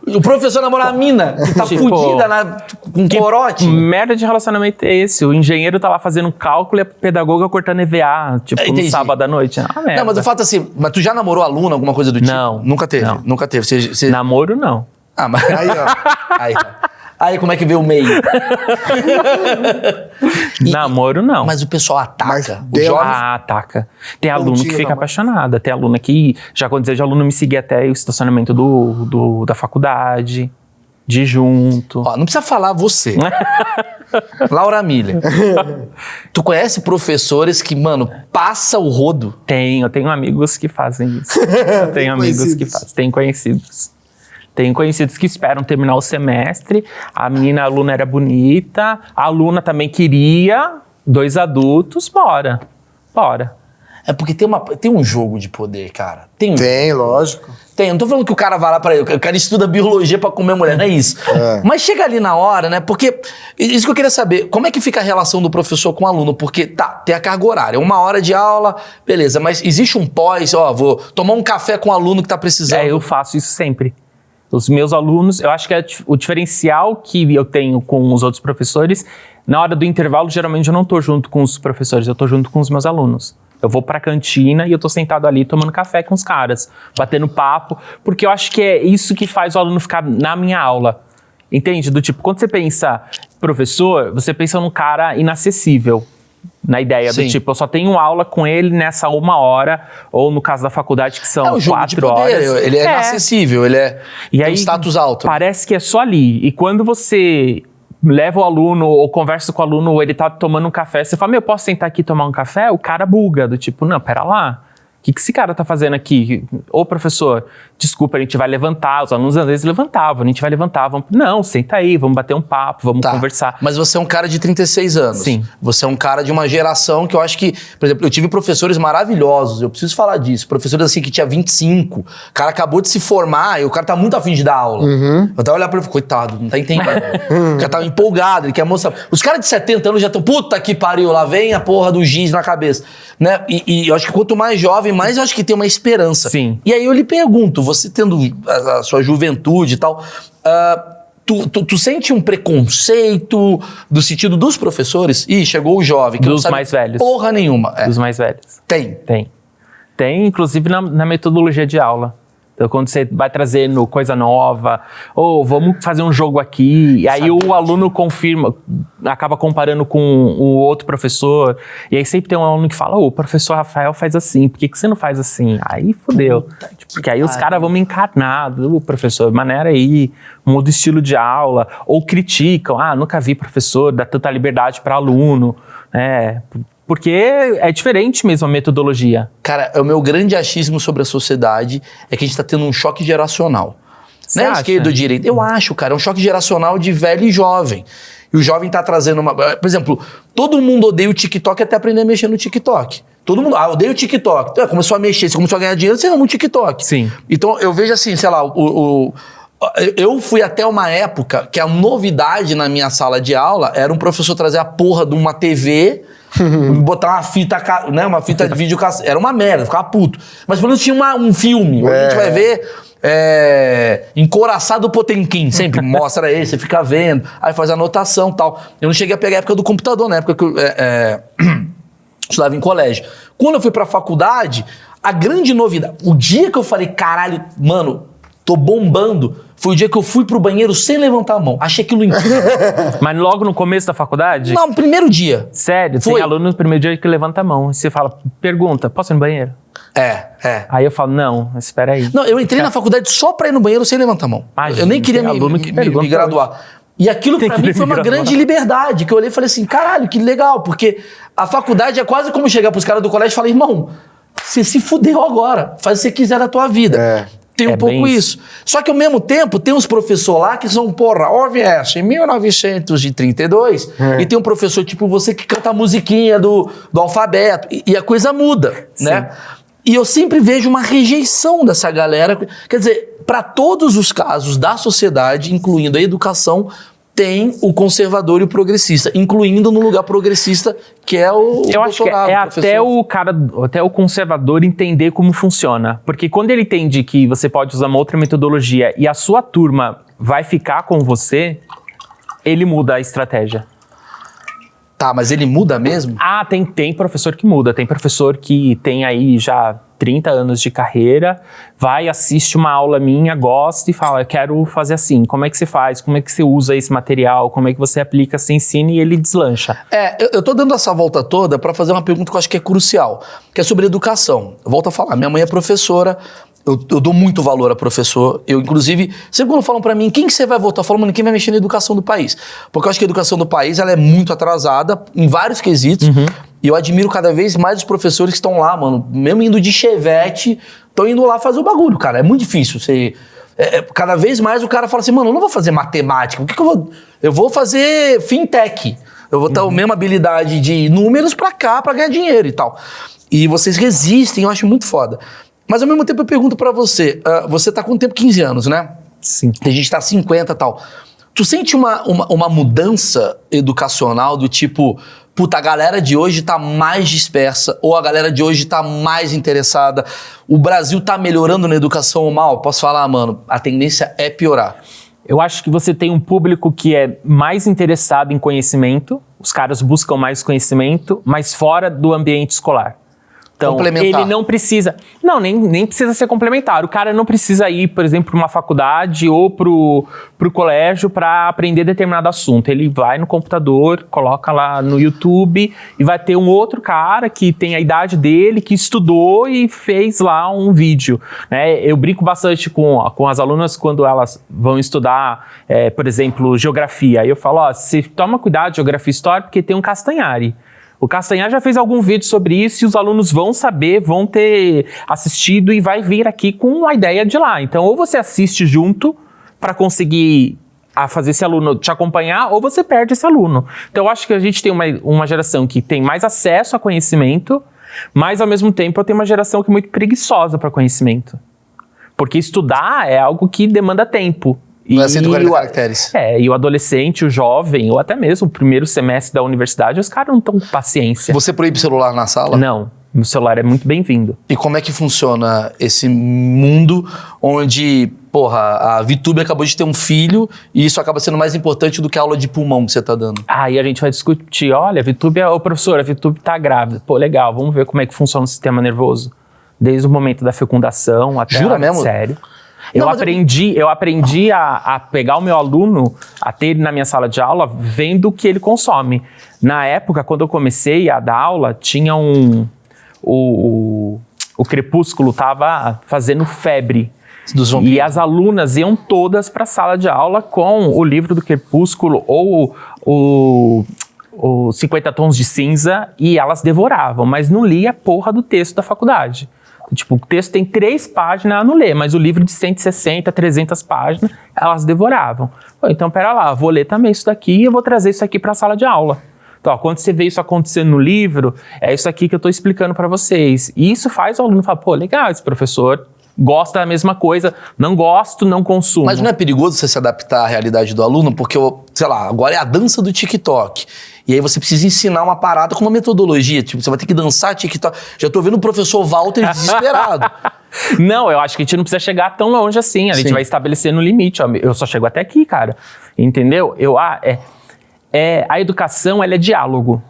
O professor namora a mina, que tá Tipo, fudida com corote. Merda de relacionamento é esse? O engenheiro tá lá fazendo um cálculo e a pedagoga cortando EVA, tipo, no Entendi. sábado à noite. Merda. Não, mas o fato é assim, mas tu já namorou aluno, alguma coisa do tipo? Não. Nunca teve? Não. Nunca teve. Você... Namoro, não. Ah, mas... Aí, ó. Aí como é que vê o meio? Namoro, não. Mas o pessoal ataca. Mas Os deu- jovens... Ataca. Tem aluno que Pontinho, fica não. apaixonada. Tem aluna que já aconteceu de aluno me seguir até o estacionamento da faculdade, de junto. Ó, não precisa falar você. Laura Miller. Tu conhece professores que, mano, passa o rodo? Eu tenho amigos que fazem isso. Eu tenho amigos que Conhecidos. fazem. Tenho conhecidos. Tem conhecidos que esperam terminar o semestre, a menina aluna era bonita, a aluna também queria, 2 adultos, bora. É porque tem um jogo de poder, cara. Tem, lógico. não tô falando que o cara vai lá pra ele, o cara estuda biologia pra comer mulher, não é isso. Mas chega ali na hora, né? Porque, isso que eu queria saber, como é que fica a relação do professor com o aluno? Porque, tem a carga horária, 1 hora de aula, beleza, mas existe um pós, vou tomar um café com o aluno que tá precisando. Eu faço isso sempre. Os meus alunos, eu acho que o diferencial que eu tenho com os outros professores, na hora do intervalo, geralmente eu não tô junto com os professores, eu tô junto com os meus alunos. Eu vou pra cantina e eu tô sentado ali tomando café com os caras, batendo papo, porque eu acho que é isso que faz o aluno ficar na minha aula. Entende? Do tipo, quando você pensa professor, você pensa num cara inacessível. Na ideia do tipo, eu só tenho aula com ele nessa 1 hora, ou no caso da faculdade, que são 4 horas. Ele é inacessível, ele e tem aí, um status alto. Parece que é só ali. E quando você leva o aluno ou conversa com o aluno, ou ele tá tomando um café, você fala, posso sentar aqui e tomar um café? O cara buga, do tipo, não, pera lá. O que esse cara tá fazendo aqui? Ô, professor, desculpa, a gente vai levantar. Os alunos às vezes levantavam, a gente vai levantar. Não, senta aí, vamos bater um papo, vamos conversar. Mas você é um cara de 36 anos. Sim. Você é um cara de uma geração que eu acho que... Por exemplo, eu tive professores maravilhosos, eu preciso falar disso. Professores assim que tinha 25, o cara acabou de se formar e o cara tá muito afim de dar aula. Eu até olhar pra ele e coitado, não tá entendendo. O cara tá empolgado, ele quer mostrar. Os caras de 70 anos já estão, puta que pariu, lá vem a porra do giz na cabeça. Né? E eu acho que quanto mais jovem, mais eu acho que tem uma esperança. Sim. E aí eu lhe pergunto, você tendo a sua juventude e tal, tu sente um preconceito do sentido dos professores? Ih, chegou o jovem, que dos não sabe mais velhos. Porra nenhuma. Dos mais velhos. Tem, inclusive na metodologia de aula. Então, quando você vai trazendo coisa nova, vamos fazer um jogo aqui, e aí o aluno confirma, acaba comparando com o outro professor, e aí sempre tem um aluno que fala, o professor Rafael faz assim, por que você não faz assim? Aí fodeu. Porque aí os caras vão me encarnar, o professor, maneira aí, muda o estilo de aula, ou criticam, nunca vi professor dar tanta liberdade para aluno, porque é diferente mesmo a metodologia. Cara, o meu grande achismo sobre a sociedade é que a gente tá tendo um choque geracional. Você Não é acha? esquerda ou direita. Eu acho, cara, é um choque geracional de velho e jovem. E o jovem tá trazendo uma... Por exemplo, todo mundo odeia o TikTok até aprender a mexer no TikTok. Todo mundo, odeia o TikTok. Então, começou a mexer, você começou a ganhar dinheiro, você ama o TikTok. Sim. Então, eu vejo assim, sei lá, eu fui até uma época que a novidade na minha sala de aula era um professor trazer a porra de uma TV... botar uma fita, né, uma fita de vídeo, era uma merda, ficava puto. Mas pelo menos tinha um filme, onde a gente vai ver Encoraçado Potemkin, sempre mostra aí, você fica vendo, aí faz anotação e tal. Eu não cheguei a pegar a época do computador, na época que eu estudava em colégio. Quando eu fui pra faculdade, a grande novidade, o dia que eu falei, caralho, mano, tô bombando, foi o dia que eu fui pro banheiro sem levantar a mão. Achei aquilo incrível. Mas logo no começo da faculdade? Não, no primeiro dia. Sério? Foi. Tem aluno no primeiro dia que levanta a mão. E você fala, pergunta, posso ir no banheiro? Aí eu falo, não, espera aí. Não, eu entrei na faculdade só pra ir no banheiro sem levantar a mão. Imagina, eu nem queria me graduar. E aquilo pra mim foi uma grande liberdade, que eu olhei e falei assim, caralho, que legal, porque a faculdade é quase como chegar pros caras do colégio e falar, irmão, você se fudeu agora, faz o que você quiser da tua vida. Tem um pouco isso. Só que ao mesmo tempo, tem uns professores lá que são, OVS, em 1932, e tem um professor tipo você que canta a musiquinha do alfabeto, e a coisa muda, né? E eu sempre vejo uma rejeição dessa galera. Quer dizer, para todos os casos da sociedade, incluindo a educação, tem o conservador e o progressista, incluindo no lugar progressista, que é o Eu acho que até o conservador entender como funciona. Porque quando ele entende que você pode usar uma outra metodologia e a sua turma vai ficar com você, ele muda a estratégia. Tá, mas ele muda mesmo? Tem professor que muda. Tem professor que tem aí já 30 anos de carreira, vai, assiste uma aula minha, gosta e fala, eu quero fazer assim. Como é que você faz? Como é que você usa esse material? Como é que você aplica, você ensina e ele deslancha. Eu tô dando essa volta toda pra fazer uma pergunta que eu acho que é crucial, que é sobre educação. Eu volto a falar, minha mãe é professora, eu dou muito valor a professor. Eu, inclusive, sempre quando falam pra mim, quem que você vai votar? Eu falo, mano, quem vai mexer na educação do país? Porque eu acho que a educação do país, ela é muito atrasada em vários quesitos. E eu admiro cada vez mais os professores que estão lá, mano, mesmo indo de chevette, estão indo lá fazer o bagulho, cara. É muito difícil. Cada vez mais o cara fala assim, mano, eu não vou fazer matemática, o que eu vou... Eu vou fazer fintech. Eu vou ter a mesma habilidade de números pra cá, pra ganhar dinheiro e tal. E vocês resistem, eu acho muito foda. Mas ao mesmo tempo eu pergunto pra você, você tá com tempo 15 anos, né? Sim. A gente tá 50 e tal. Tu sente uma mudança educacional do tipo, puta, a galera de hoje tá mais dispersa ou a galera de hoje tá mais interessada? O Brasil tá melhorando na educação ou mal? Posso falar, mano, a tendência é piorar. Eu acho que você tem um público que é mais interessado em conhecimento, os caras buscam mais conhecimento, mas fora do ambiente escolar. Então, Complementar. ele não precisa... Não, nem precisa ser complementar. O cara não precisa ir, por exemplo, para uma faculdade ou pro colégio para aprender determinado assunto. Ele vai no computador, coloca lá no YouTube e vai ter um outro cara que tem a idade dele, que estudou e fez lá um vídeo, né? Eu brinco bastante com as alunas quando elas vão estudar, por exemplo, geografia. Aí eu falo, ó, você toma cuidado de geografia e história porque tem um Castanhari. O Castanhar já fez algum vídeo sobre isso e os alunos vão saber, vão ter assistido e vai vir aqui com a ideia de lá. Então, ou você assiste junto para conseguir fazer esse aluno te acompanhar, ou você perde esse aluno. Então, eu acho que a gente tem uma geração que tem mais acesso a conhecimento, mas, ao mesmo tempo, eu tenho uma geração que é muito preguiçosa para conhecimento. Porque estudar é algo que demanda tempo. Não é 140 caracteres. E o adolescente, o jovem, ou até mesmo o primeiro semestre da universidade, os caras não estão com paciência. Você proíbe celular na sala? Não, o celular é muito bem-vindo. E como é que funciona esse mundo onde, porra, a VTube acabou de ter um filho e isso acaba sendo mais importante do que a aula de pulmão que você tá dando? Aí a gente vai discutir, olha, a VTube professor, a VTube tá grávida. Pô, legal, vamos ver como é que funciona o sistema nervoso. Desde o momento da fecundação até... Jura mesmo? Sério. Não, eu aprendi a pegar o meu aluno, a ter ele na minha sala de aula, vendo o que ele consome. Na época, quando eu comecei a dar aula, tinha o Crepúsculo estava fazendo febre. Dos vampiros. E as alunas iam todas para a sala de aula com o livro do Crepúsculo ou o 50 Tons de Cinza e elas devoravam, mas não lia a porra do texto da faculdade. Tipo, o texto tem 3 páginas, ela não lê, mas o livro de 160, 300 páginas, elas devoravam. Pô, então, pera lá, vou ler também isso daqui e eu vou trazer isso aqui para a sala de aula. Então, ó, quando você vê isso acontecendo no livro, é isso aqui que eu estou explicando para vocês. E isso faz o aluno falar, pô, legal, esse professor gosta da mesma coisa, não gosto, não consumo. Mas não é perigoso você se adaptar à realidade do aluno? Porque, sei lá, agora é a dança do TikTok. E aí você precisa ensinar uma parada com uma metodologia. Tipo, você vai ter que dançar TikTok. Já tô vendo o professor Walter desesperado. Não, eu acho que a gente não precisa chegar tão longe assim. A gente vai estabelecer no limite. Ó, eu só chego até aqui, cara. Entendeu? A educação, ela é diálogo.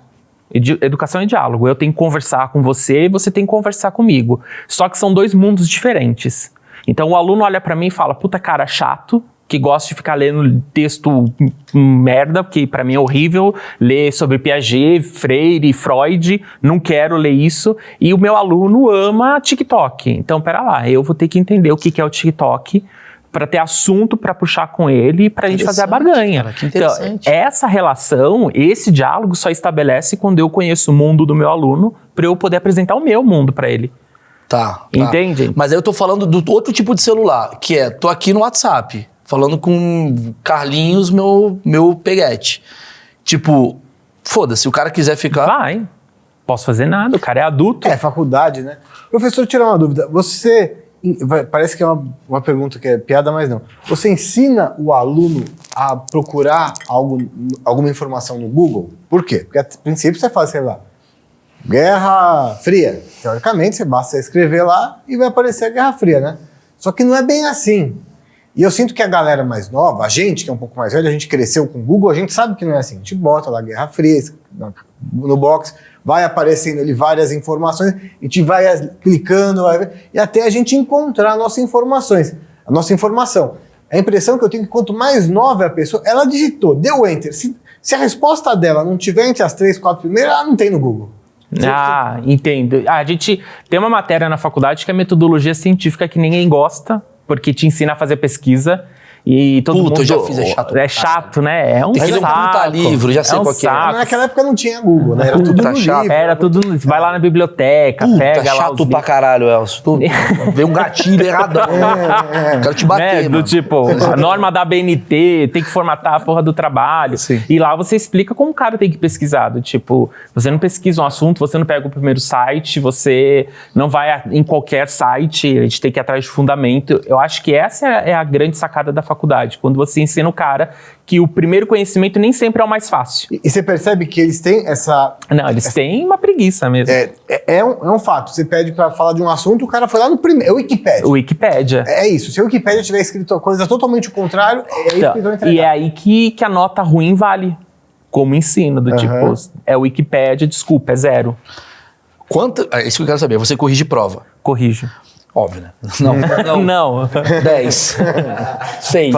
Educação é diálogo. Eu tenho que conversar com você e você tem que conversar comigo. Só que são 2 mundos diferentes. Então o aluno olha pra mim e fala, puta cara chato, que gosta de ficar lendo texto merda, porque pra mim é horrível ler sobre Piaget, Freire, Freud, não quero ler isso. E o meu aluno ama TikTok. Então, pera lá, eu vou ter que entender o que é o TikTok para ter assunto para puxar com ele e pra gente fazer a barganha. Cara, que interessante. Então, essa relação, esse diálogo só estabelece quando eu conheço o mundo do meu aluno para eu poder apresentar o meu mundo para ele. Tá. Entende? Mas aí eu tô falando do outro tipo de celular, que é, tô aqui no WhatsApp, falando com Carlinhos, meu peguete. Tipo, foda-se, o cara quiser ficar... Vai. Posso fazer nada, o cara é adulto. É, faculdade, né? Professor, tirar uma dúvida. Você... Parece que é uma pergunta que é piada, mas não. Você ensina o aluno a procurar alguma informação no Google? Por quê? Porque, a princípio, você faz, sei lá, Guerra Fria. Teoricamente, você basta escrever lá e vai aparecer a Guerra Fria, né? Só que não é bem assim. E eu sinto que a galera mais nova, a gente que é um pouco mais velha, a gente cresceu com o Google, a gente sabe que não é assim. A gente bota lá Guerra Fria no box, vai aparecendo ali várias informações, a gente vai clicando, e até a gente encontrar a nossa informação. A impressão que eu tenho é que quanto mais nova é a pessoa, ela digitou, deu enter. Se a resposta dela não tiver entre as 3, 4 primeiras, ela não tem no Google. Ah, entendo. A gente tem uma matéria na faculdade que é metodologia científica que ninguém gosta, porque te ensina a fazer pesquisa. E todo mundo... eu já fiz, é chato. É chato, né? É um Tem que ler um saco. puta livro, já sei qual que é. Saco. Naquela época não tinha Google, né? Era tudo no chato. livro. Era tudo... Vai lá na biblioteca, pega lá chato os pra caralho, Elcio. Vê um gatilho erradão. Quero te bater, né? mano. Do tipo, a norma da BNT, tem que formatar a porra do trabalho. Sim. E lá você explica como o cara tem que pesquisar. Do tipo, você não pesquisa um assunto, você não pega o primeiro site, você não vai em qualquer site, a gente tem que ir atrás de fundamento. Eu acho que essa é a grande sacada da faculdade. faculdade, quando você ensina o cara que o primeiro conhecimento nem sempre é o mais fácil. E você percebe que eles têm essa... Não, eles têm uma preguiça mesmo. É um fato. Você pede pra falar de um assunto, o cara foi lá no primeiro. É o Wikipédia. O Wikipédia. É isso. Se o Wikipédia tiver escrito a coisa totalmente o contrário, é isso que eles vão entregar. E é aí que a nota ruim vale como ensino, do tipo, é o Wikipédia, desculpa, é 0. Isso que eu quero saber. Você corrige prova. Corrijo. Óbvio, né? Não. 10. 6.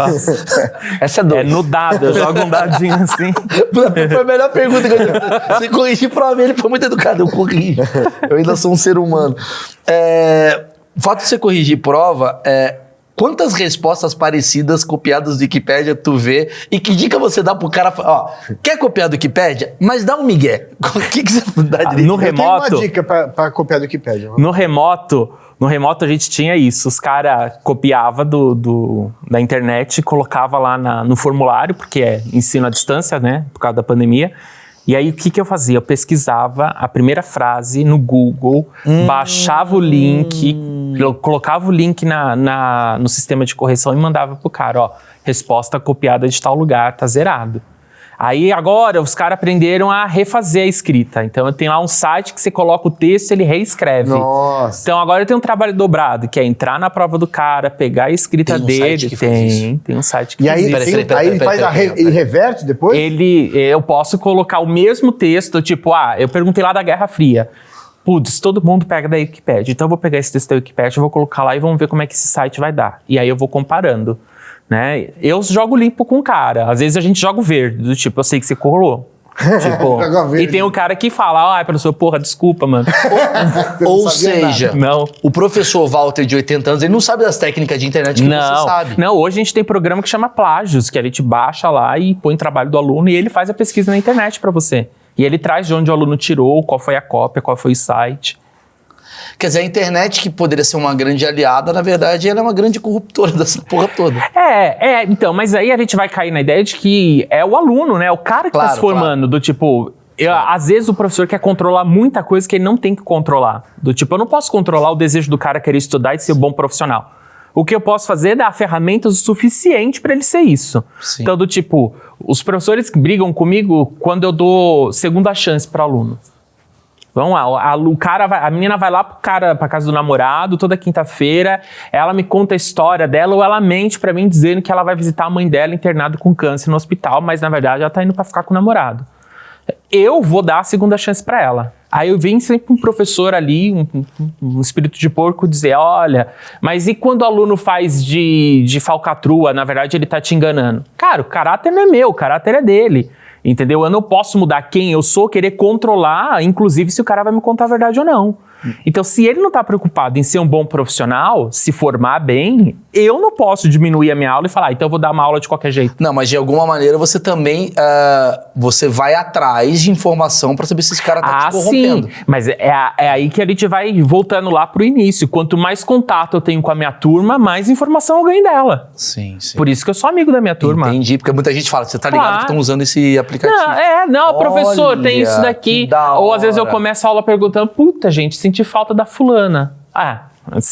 Essa é 2. É no dado, eu jogo um dadinho assim. Foi a melhor pergunta que eu já... Você corrige prova, ele foi muito educado. Eu corrijo. Eu ainda sou um ser humano. O fato de você corrigir prova quantas respostas parecidas copiadas do Wikipédia tu vê e que dica você dá pro cara? Ó, quer copiar do Wikipédia? Mas dá um migué. O que você dá direito? No remoto... Eu tenho uma dica pra copiar do Wikipédia. No remoto a gente tinha isso. Os caras copiavam da internet e colocava lá no formulário, porque é ensino à distância, né? Por causa da pandemia. E aí, o que eu fazia? Eu pesquisava a primeira frase no Google, baixava o link, eu colocava o link no sistema de correção e mandava pro cara, ó, resposta copiada de tal lugar, tá zerado. Aí agora os caras aprenderam a refazer a escrita. Então eu tenho lá um site que você coloca o texto e ele reescreve. Nossa. Então agora eu tenho um trabalho dobrado, que é entrar na prova do cara, pegar a escrita dele. Tem um site que faz isso. Aí ele faz ele reverte depois? Eu posso colocar o mesmo texto, tipo, eu perguntei lá da Guerra Fria. Putz, todo mundo pega da Wikipédia. Então eu vou pegar esse texto da Wikipédia, vou colocar lá e vamos ver como é que esse site vai dar. E aí eu vou comparando. Né? Eu jogo limpo com o cara. Às vezes a gente joga o verde, do tipo, eu sei que você colou. Tipo, e tem o cara que fala, professor, porra, desculpa, mano. Ou seja, não. O professor Walter de 80 anos, ele não sabe das técnicas de internet que você sabe. Não, hoje a gente tem programa que chama Plágios, que a gente baixa lá e põe o trabalho do aluno e ele faz a pesquisa na internet pra você. E ele traz de onde o aluno tirou, qual foi a cópia, qual foi o site. Quer dizer, a internet, que poderia ser uma grande aliada, na verdade, ela é uma grande corruptora dessa porra toda. Então, mas aí a gente vai cair na ideia de que é o aluno, né? O cara que tá se formando, do tipo... Às vezes o professor quer controlar muita coisa que ele não tem que controlar. Do tipo, eu não posso controlar o desejo do cara querer estudar e ser um bom profissional. O que eu posso fazer é dar ferramentas o suficiente para ele ser isso. Sim. Então, do tipo, os professores que brigam comigo quando eu dou segunda chance para aluno. Vamos lá, a menina vai lá pra casa do namorado toda quinta-feira, ela me conta a história dela ou ela mente pra mim dizendo que ela vai visitar a mãe dela internada com câncer no hospital, mas na verdade ela tá indo pra ficar com o namorado. Eu vou dar a segunda chance pra ela. Aí eu venho sempre um professor ali, um espírito de porco, dizer, olha, mas e quando o aluno faz de falcatrua, na verdade ele tá te enganando? Cara, o caráter não é meu, o caráter é dele. Entendeu? Eu não posso mudar quem eu sou, querer controlar, inclusive se o cara vai me contar a verdade ou não. Então, se ele não está preocupado em ser um bom profissional, se formar bem, eu não posso diminuir a minha aula e falar, então eu vou dar uma aula de qualquer jeito. Não, mas de alguma maneira você também você vai atrás de informação para saber se esse cara tá te corrompendo. Sim, mas é aí que a gente vai voltando lá pro início. Quanto mais contato eu tenho com a minha turma, mais informação eu ganho dela. Sim. Por isso que eu sou amigo da minha turma. Entendi, porque muita gente fala, você tá ligado que estão usando esse aplicativo. Não, professor, tem isso daqui. Ou às vezes eu começo a aula perguntando, puta, gente, senti falta da fulana. 2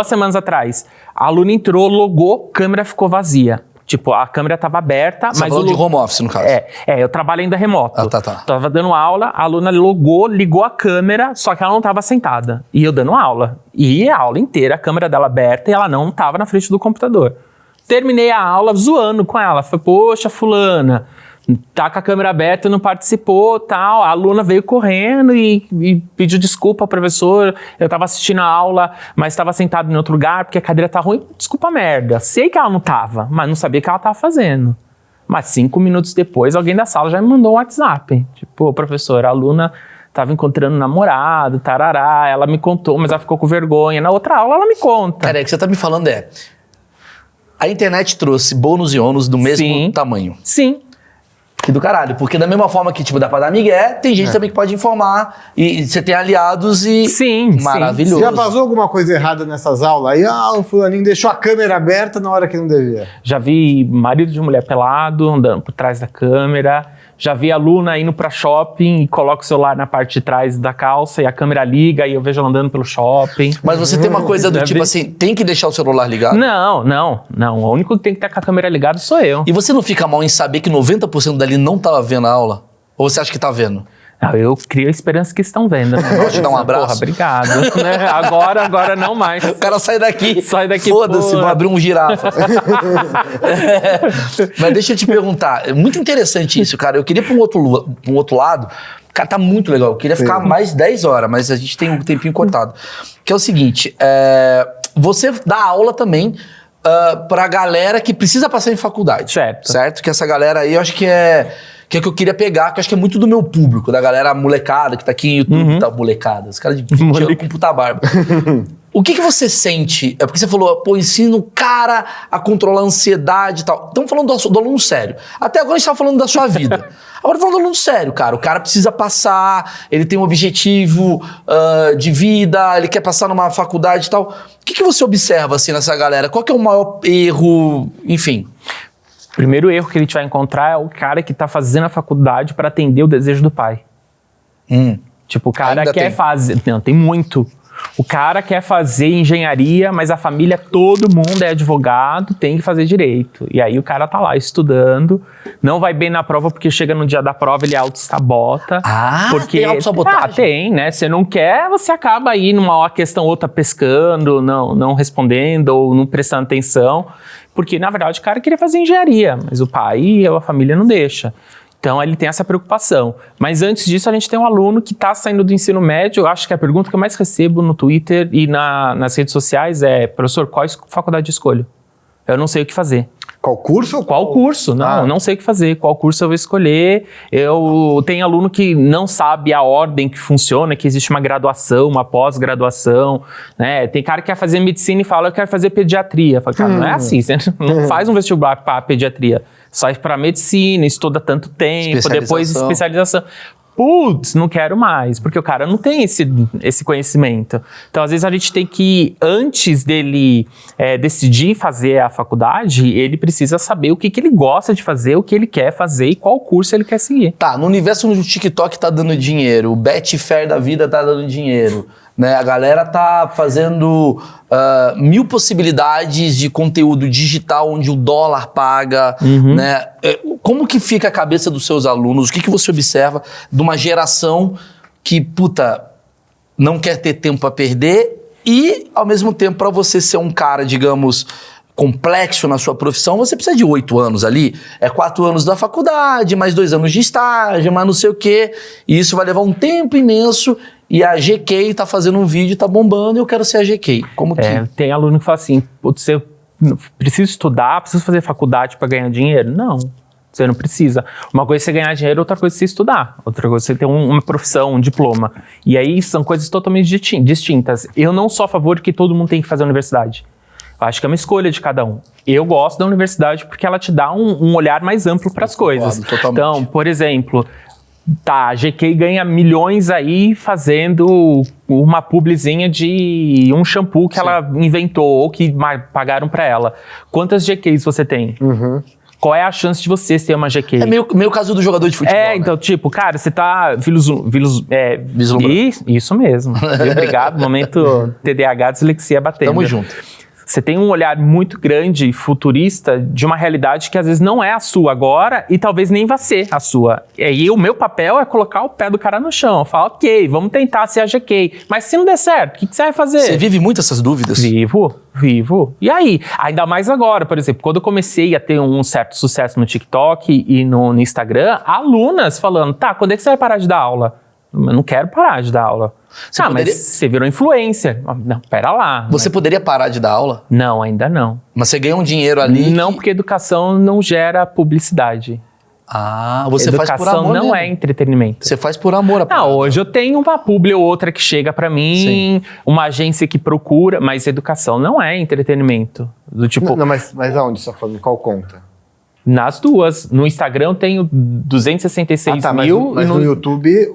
semanas atrás, a aluna entrou, logou, câmera ficou vazia. Tipo, a câmera tava aberta, mas falando de home office, no caso. Eu trabalho ainda remoto. Tá. Tava dando aula, a aluna logou, ligou a câmera, só que ela não tava sentada. E eu dando aula. E a aula inteira, a câmera dela aberta e ela não tava na frente do computador. Terminei a aula zoando com ela. Falei, poxa, fulana, tá com a câmera aberta, não participou, tal. A aluna veio correndo e pediu desculpa ao professor. Eu tava assistindo a aula, mas estava sentado em outro lugar porque a cadeira tá ruim. Desculpa merda. Sei que ela não tava, mas não sabia o que ela tava fazendo. Mas 5 minutos depois, alguém da sala já me mandou um WhatsApp. Tipo, professor, a aluna tava encontrando um namorado, tarará. Ela me contou, mas ela ficou com vergonha. Na outra aula, ela me conta. Cara, o que você tá me falando a internet trouxe bônus e ônus do mesmo tamanho. Sim. Que do caralho, porque da mesma forma que, tipo, dá pra dar migué, tem gente também que pode informar, e você tem aliados e... Sim, maravilhoso. Já vazou alguma coisa errada nessas aulas? Aí, o fulaninho deixou a câmera aberta na hora que não devia. Já vi marido de mulher pelado, andando por trás da câmera, Já vi aluna indo pra shopping e coloca o celular na parte de trás da calça e a câmera liga e eu vejo ela andando pelo shopping. Mas você tem uma coisa do tipo assim, tem que deixar o celular ligado? Não. O único que tem que estar com a câmera ligada sou eu. E você não fica mal em saber que 90% dali não tava vendo a aula? Ou você acha que tá vendo? Não, eu crio a esperança que estão vendo. Né? Posso te dar um abraço? Porra, obrigado. Né? Agora não mais. O cara sai daqui. Foda-se, vou abrir um girafa. Mas deixa eu te perguntar, é muito interessante isso, cara. Eu queria ir pra um outro lado. Cara, tá muito legal. Eu queria ficar mais 10 horas, mas a gente tem um tempinho cortado. Que é o seguinte, você dá aula também pra galera que precisa passar em faculdade. Certo? Que essa galera aí, eu acho que é que eu queria pegar, que eu acho que é muito do meu público, da galera molecada que tá aqui em YouTube, tá molecada, os caras de 20 anos com puta barba. O que você sente? É porque você falou, pô, ensina o cara a controlar a ansiedade e tal. Estamos falando do aluno sério. Até agora a gente tava falando da sua vida. Agora falando do aluno sério, cara. O cara precisa passar, ele tem um objetivo de vida, ele quer passar numa faculdade e tal. O que você observa, assim, nessa galera? Qual que é o maior erro, enfim? O primeiro erro que a gente vai encontrar é o cara que tá fazendo a faculdade para atender o desejo do pai. Tipo, o cara quer fazer... Não, tem muito. O cara quer fazer engenharia, mas a família, todo mundo é advogado, tem que fazer direito. E aí o cara tá lá estudando, não vai bem na prova porque chega no dia da prova ele auto-sabota. Porque tem auto-sabotagem? Tem, né? Você não quer, você acaba aí numa questão outra pescando, não respondendo ou não prestando atenção. Porque, na verdade, o cara queria fazer engenharia, mas o pai e a família não deixa. Então, ele tem essa preocupação. Mas antes disso, a gente tem um aluno que está saindo do ensino médio. Eu acho que a pergunta que eu mais recebo no Twitter e nas redes sociais é: professor, qual faculdade de escolho? Eu não sei o que fazer. Qual curso? Qual curso? Não sei o que fazer. Qual curso eu vou escolher? Eu tenho aluno que não sabe a ordem que funciona, que existe uma graduação, uma pós-graduação, né? Tem cara que quer fazer medicina e fala, eu quero fazer pediatria. Eu falo, cara, não é assim, você não faz um vestibular para pediatria. Sai para medicina, estuda tanto tempo, depois especialização. Putz, não quero mais, porque o cara não tem esse conhecimento. Então, às vezes, a gente tem que, antes dele decidir fazer a faculdade, ele precisa saber o que ele gosta de fazer, o que ele quer fazer e qual curso ele quer seguir. Tá, no universo do TikTok tá dando dinheiro, o Betfair da vida tá dando dinheiro, né? A galera tá fazendo 1000 possibilidades de conteúdo digital onde o dólar paga, né? Como que fica a cabeça dos seus alunos? O que você observa de uma geração que, puta, não quer ter tempo pra perder e, ao mesmo tempo, pra você ser um cara, digamos, complexo na sua profissão, você precisa de 8 anos ali, 4 anos da faculdade, mais 2 anos de estágio, mais não sei o quê, e isso vai levar um tempo imenso, e a GK tá fazendo um vídeo, tá bombando, e eu quero ser a GK. Como que... Tem aluno que fala assim, você precisa estudar, precisa fazer faculdade para ganhar dinheiro? Não, você não precisa. Uma coisa é você ganhar dinheiro, outra coisa é você estudar, outra coisa é você ter uma profissão, um diploma. E aí são coisas totalmente distintas. Eu não sou a favor de que todo mundo tem que fazer a universidade. Acho que é uma escolha de cada um. Eu gosto da universidade porque ela te dá um olhar mais amplo para as coisas. Totalmente. Então, por exemplo, a GK ganha milhões aí fazendo uma publizinha de um shampoo que ela inventou ou que pagaram para ela. Quantas GKs você tem? Qual é a chance de você ser uma GK? É meio caso do jogador de futebol, então, né? tipo, cara, você tá Vislumbrando. Isso mesmo. Obrigado, momento TDAH, dislexia batendo. Tamo junto. Você tem um olhar muito grande, futurista, de uma realidade que às vezes não é a sua agora e talvez nem vá ser a sua. E aí o meu papel é colocar o pé do cara no chão. Falar, ok, vamos tentar ser a GK. Mas se não der certo, o que você vai fazer? Você vive muito essas dúvidas? Vivo. E aí? Ainda mais agora, por exemplo, quando eu comecei a ter um certo sucesso no TikTok e no Instagram, alunas falando, tá, quando é que você vai parar de dar aula? Eu não quero parar de dar aula. Mas você virou influencer. Não, pera lá. Você poderia parar de dar aula? Não, ainda não. Mas você ganha um dinheiro ali? Não, porque educação não gera publicidade. Você faz por amor Educação não mesmo. é entretenimento. Você faz por amor. Hoje eu tenho uma publi ou outra que chega pra mim, uma agência que procura, mas educação não é entretenimento. Do tipo... Não, mas aonde você tá falando? Qual conta? Nas duas. No Instagram eu tenho 266 mil. Mas no YouTube...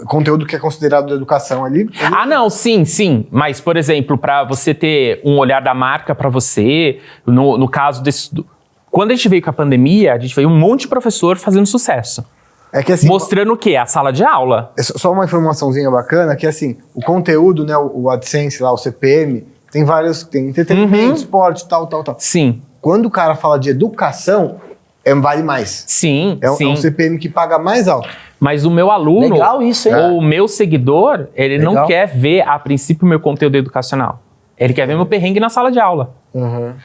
Conteúdo que é considerado educação ali... Não, sim. Mas, por exemplo, para você ter um olhar da marca para você, no caso desse... Quando a gente veio com a pandemia, a gente veio um monte de professor fazendo sucesso. É que assim, Mostrando o quê? A sala de aula. só uma informaçãozinha bacana, que assim, o conteúdo, né, o AdSense lá, o CPM, tem vários, tem entretenimento, esporte, tal. Sim, Quando o cara fala de educação, vale mais. sim, É sim. um CPM que paga mais alto. Mas o meu aluno, Legal isso, hein? ou o meu seguidor, ele não Legal. quer ver, a princípio, o meu conteúdo educacional. Ele quer ver meu perrengue na sala de aula.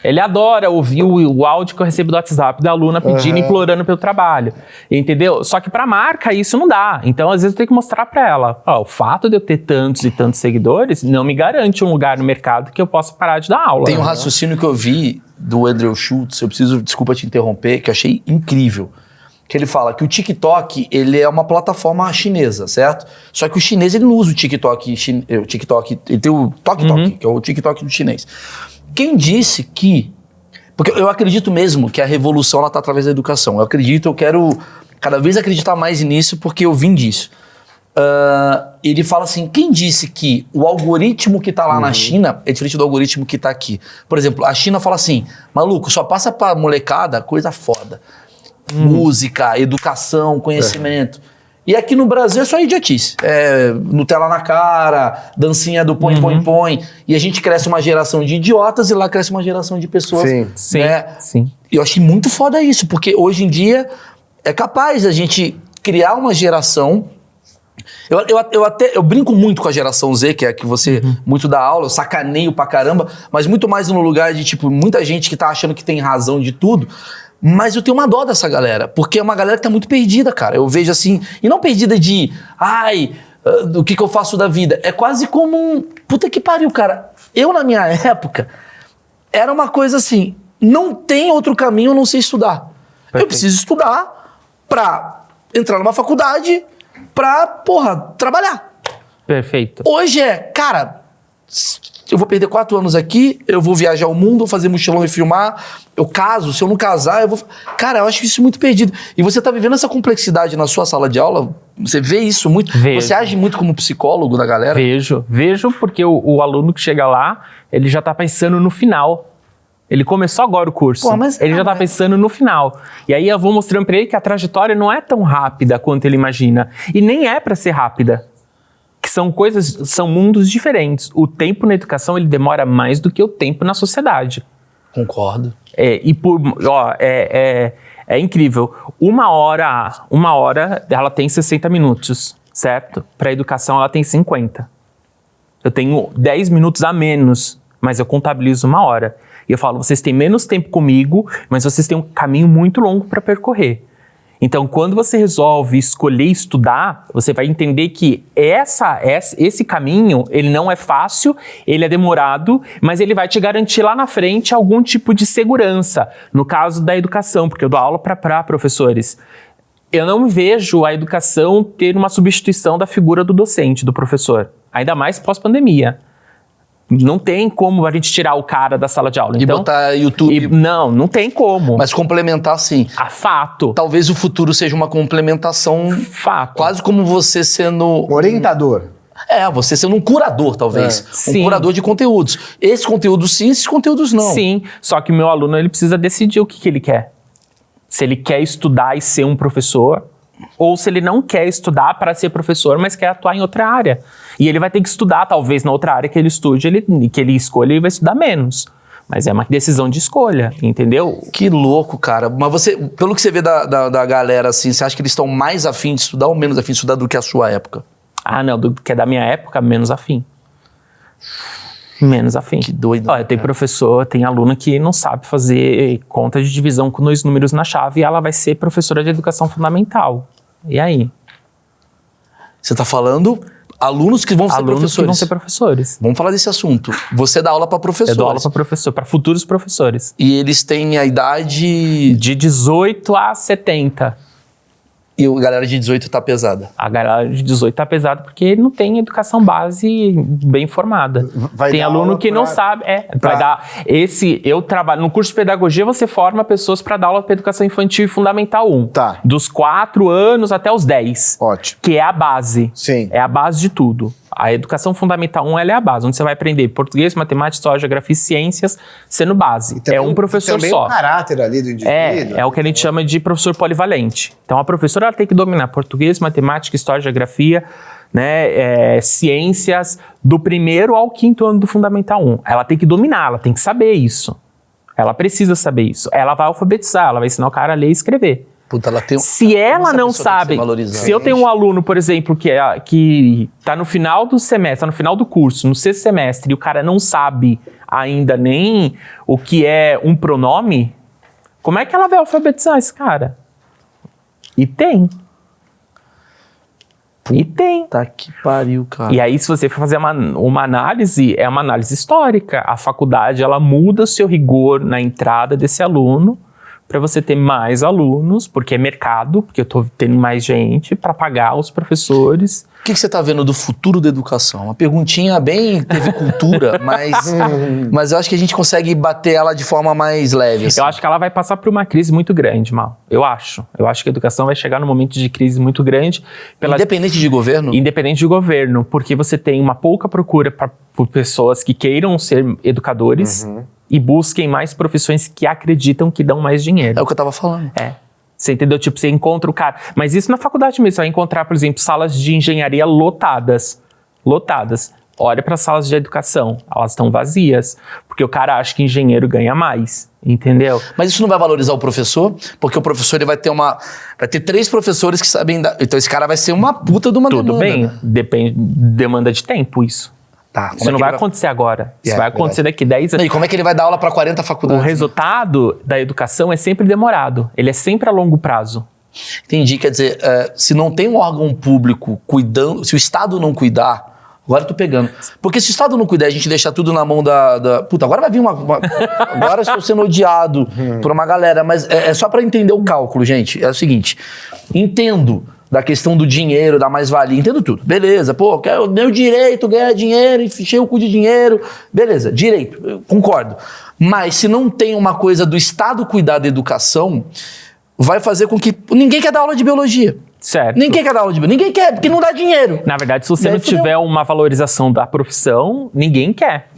Ele adora ouvir o áudio que eu recebo do WhatsApp da aluna pedindo, implorando pelo trabalho. Entendeu? Só que pra marca isso não dá. Então, às vezes, eu tenho que mostrar pra ela. Ó, o fato de eu ter tantos e tantos seguidores não me garante um lugar no mercado que eu possa parar de dar aula. Tem um raciocínio que eu vi do Andrew Schultz, desculpa te interromper, que eu achei incrível. Que ele fala que o TikTok, ele é uma plataforma chinesa, certo? Só que o chinês, ele não usa o TikTok, ele tem o TokTok, que é o TikTok do chinês. Quem disse que... Porque eu acredito mesmo que a revolução, ela tá através da educação. Eu quero cada vez acreditar mais nisso, porque eu vim disso. Ele fala assim, quem disse que o algoritmo que tá lá na China é diferente do algoritmo que tá aqui? Por exemplo, a China fala assim, maluco, só passa pra molecada coisa foda. Música, educação, conhecimento. E aqui no Brasil é só idiotice. É Nutella na cara, dancinha do põe. E a gente cresce uma geração de idiotas e lá cresce uma geração de pessoas. Sim, né? sim. E eu achei muito foda isso, porque hoje em dia é capaz a gente criar uma geração. Eu brinco muito com a geração Z, que é a que você muito dá aula, eu sacaneio pra caramba, mas muito mais no lugar de, tipo, muita gente que tá achando que tem razão de tudo. Mas eu tenho uma dó dessa galera, porque é uma galera que tá muito perdida, cara. Eu vejo assim, e não perdida de, o que eu faço da vida? É quase como um, puta que pariu, cara. Eu, na minha época, era uma coisa assim, não tem outro caminho, eu não sei estudar. Perfeito. Eu preciso estudar pra entrar numa faculdade, pra, trabalhar. Perfeito. Hoje cara, eu vou perder 4 anos aqui, eu vou viajar o mundo, vou fazer mochilão e filmar, eu caso, se eu não casar, eu vou... Cara, eu acho isso muito perdido. E você tá vivendo essa complexidade na sua sala de aula? Você vê isso muito? Vejo. Você age muito como psicólogo da galera? Vejo porque o aluno que chega lá, ele já tá pensando no final. Ele começou agora o curso, Pô, mas- ele já tá pensando no final. E aí eu vou mostrando pra ele que a trajetória não é tão rápida quanto ele imagina. E nem é pra ser rápida. Que são mundos diferentes. O tempo na educação, ele demora mais do que o tempo na sociedade. Concordo. É incrível. Uma hora ela tem 60 minutos, certo? Para educação ela tem 50. Eu tenho 10 minutos a menos, mas eu contabilizo 1 hora. E eu falo, vocês têm menos tempo comigo, mas vocês têm um caminho muito longo para percorrer. Então, quando você resolve escolher estudar, você vai entender que esse caminho, ele não é fácil, ele é demorado, mas ele vai te garantir lá na frente algum tipo de segurança. No caso da educação, porque eu dou aula para professores. Eu não vejo a educação ter uma substituição da figura do docente, do professor. Ainda mais pós-pandemia. Não tem como a gente tirar o cara da sala de aula. E então, botar YouTube... não tem como. Mas complementar, sim. Fato. Talvez o futuro seja uma complementação... Fato. Quase como você sendo... Orientador. Você sendo um curador, talvez. Um Sim. curador de conteúdos. Esses conteúdos sim, esses conteúdos não. Sim, só que o meu aluno ele precisa decidir o que ele quer. Se ele quer estudar e ser um professor, ou se ele não quer estudar para ser professor, mas quer atuar em outra área. E ele vai ter que estudar, talvez, na outra área que ele estude, que ele escolha, ele vai estudar menos. Mas é uma decisão de escolha, entendeu? Que louco, cara. Mas você, pelo que você vê da galera, assim, você acha que eles estão mais afim de estudar ou menos afim de estudar do que a sua época? Não, do que é da minha época, menos afim. Menos afim. Que doido. Olha, tem professor, tem aluna que não sabe fazer conta de divisão com 2 números na chave e ela vai ser professora de educação fundamental. E aí? Você tá falando alunos que vão ser Alunos professores. que vão ser professores. Vamos falar desse assunto. Você dá aula para professores. Eu dou aula para professor, para futuros professores. E eles têm a idade... De 18 a 70. E a galera de 18 tá pesada. A galera de 18 tá pesada porque não tem educação base bem formada. Tem aluno que não sabe. Vai dar. Eu trabalho. No curso de pedagogia, você forma pessoas para dar aula para educação infantil e fundamental 1. Tá. Dos 4 anos até os 10. Ótimo. Que é a base. Sim. É a base de tudo. A educação fundamental 1 ela é a base, onde você vai aprender português, matemática, história, geografia e ciências, sendo base. É um professor também só. O caráter ali do indivíduo. É o que a gente chama de professor polivalente. Então, a professora ela tem que dominar português, matemática, história, geografia, né, ciências, do 1º ao 5º ano do Fundamental 1. Ela tem que dominar, ela tem que saber isso. Ela precisa saber isso. Ela vai alfabetizar, ela vai ensinar o cara a ler e escrever. Puta, ela tem Se ela não sabe, se eu tenho um aluno, por exemplo, que tá no final do semestre, tá no final do curso, no 6º semestre, e o cara não sabe ainda nem o que é um pronome, como é que ela vai alfabetizar esse cara? E tem. Tá que pariu, cara. E aí, se você for fazer uma análise, é uma análise histórica. A faculdade, ela muda o seu rigor na entrada desse aluno para você ter mais alunos, porque é mercado, porque eu tô tendo mais gente para pagar os professores. O que você tá vendo do futuro da educação? Uma perguntinha bem TV cultura, mas eu acho que a gente consegue bater ela de forma mais leve. Assim. Eu acho que ela vai passar por uma crise muito grande, Mal. Eu acho que a educação vai chegar num momento de crise muito grande. Independente de governo? Independente de governo, porque você tem uma pouca procura por pessoas que queiram ser educadores e busquem mais profissões que acreditam que dão mais dinheiro. É o que eu tava falando. Você entendeu? Tipo, você encontra o cara... Mas isso na faculdade mesmo. Você vai encontrar, por exemplo, salas de engenharia lotadas. Olha para as salas de educação. Elas estão vazias. Porque o cara acha que engenheiro ganha mais. Entendeu? Mas isso não vai valorizar o professor? Porque o professor ele vai ter 3 professores que sabem dar... Então esse cara vai ser uma puta de uma demanda. Tudo bem. Né? Depende... Demanda de tempo, isso. Tá, Isso não vai acontecer agora. Isso vai acontecer daqui 10 anos. E como é que ele vai dar aula para 40 faculdades? O resultado da educação é sempre demorado. Ele é sempre a longo prazo. Entendi. Quer dizer, se não tem um órgão público cuidando, se o Estado não cuidar, agora eu tô pegando. Porque se o Estado não cuidar, a gente deixar tudo na mão da... Puta, agora vai vir agora estou sendo odiado por uma galera, mas é só para entender o cálculo, gente. É o seguinte, entendo da questão do dinheiro, da mais-valia, entendo tudo. Beleza, pô, quero meu direito, ganhar dinheiro, encher o cu de dinheiro. Beleza, direito, eu concordo. Mas se não tem uma coisa do Estado cuidar da educação, vai fazer com que... Ninguém quer dar aula de biologia. Certo. Ninguém quer dar aula de biologia. Ninguém quer, porque não dá dinheiro. Na verdade, se você não tiver uma valorização da profissão, ninguém quer.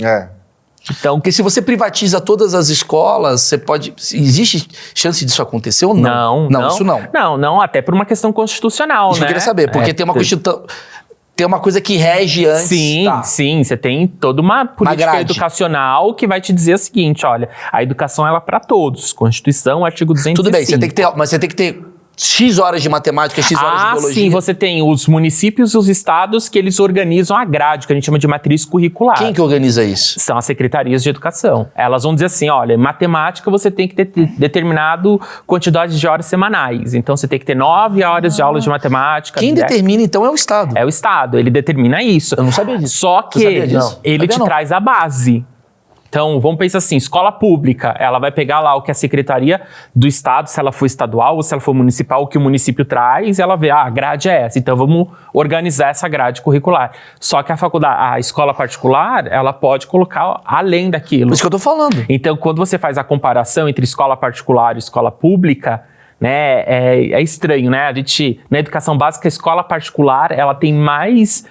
Então, porque se você privatiza todas as escolas, você pode... Existe chance disso acontecer ou não? Não, isso não. Não, até por uma questão constitucional, Isso né? eu queria saber, porque tem uma constituição... Tem uma coisa que rege antes. Sim, você tem toda uma política educacional que vai te dizer o seguinte, olha, a educação ela é para todos, Constituição, artigo 205. Tudo bem, mas você tem que ter X horas de matemática, X horas de biologia. Sim, você tem os municípios e os estados que eles organizam a grade, que a gente chama de matriz curricular. Quem que organiza isso? São as secretarias de educação. Elas vão dizer assim, olha, em matemática você tem que ter determinado quantidade de horas semanais. Então você tem que ter 9 horas de aula de matemática. Quem determina então é o Estado. É o Estado, ele determina isso. Eu não sabia disso. Só que ele te traz a base. Então, vamos pensar assim, escola pública, ela vai pegar lá o que a Secretaria do Estado, se ela for estadual ou se ela for municipal, o que o município traz, ela vê, a grade é essa, então vamos organizar essa grade curricular. Só que a escola particular, ela pode colocar além daquilo. Por isso que eu tô falando. Então, quando você faz a comparação entre escola particular e escola pública, né, é estranho, né? Na educação básica, a escola particular, ela tem mais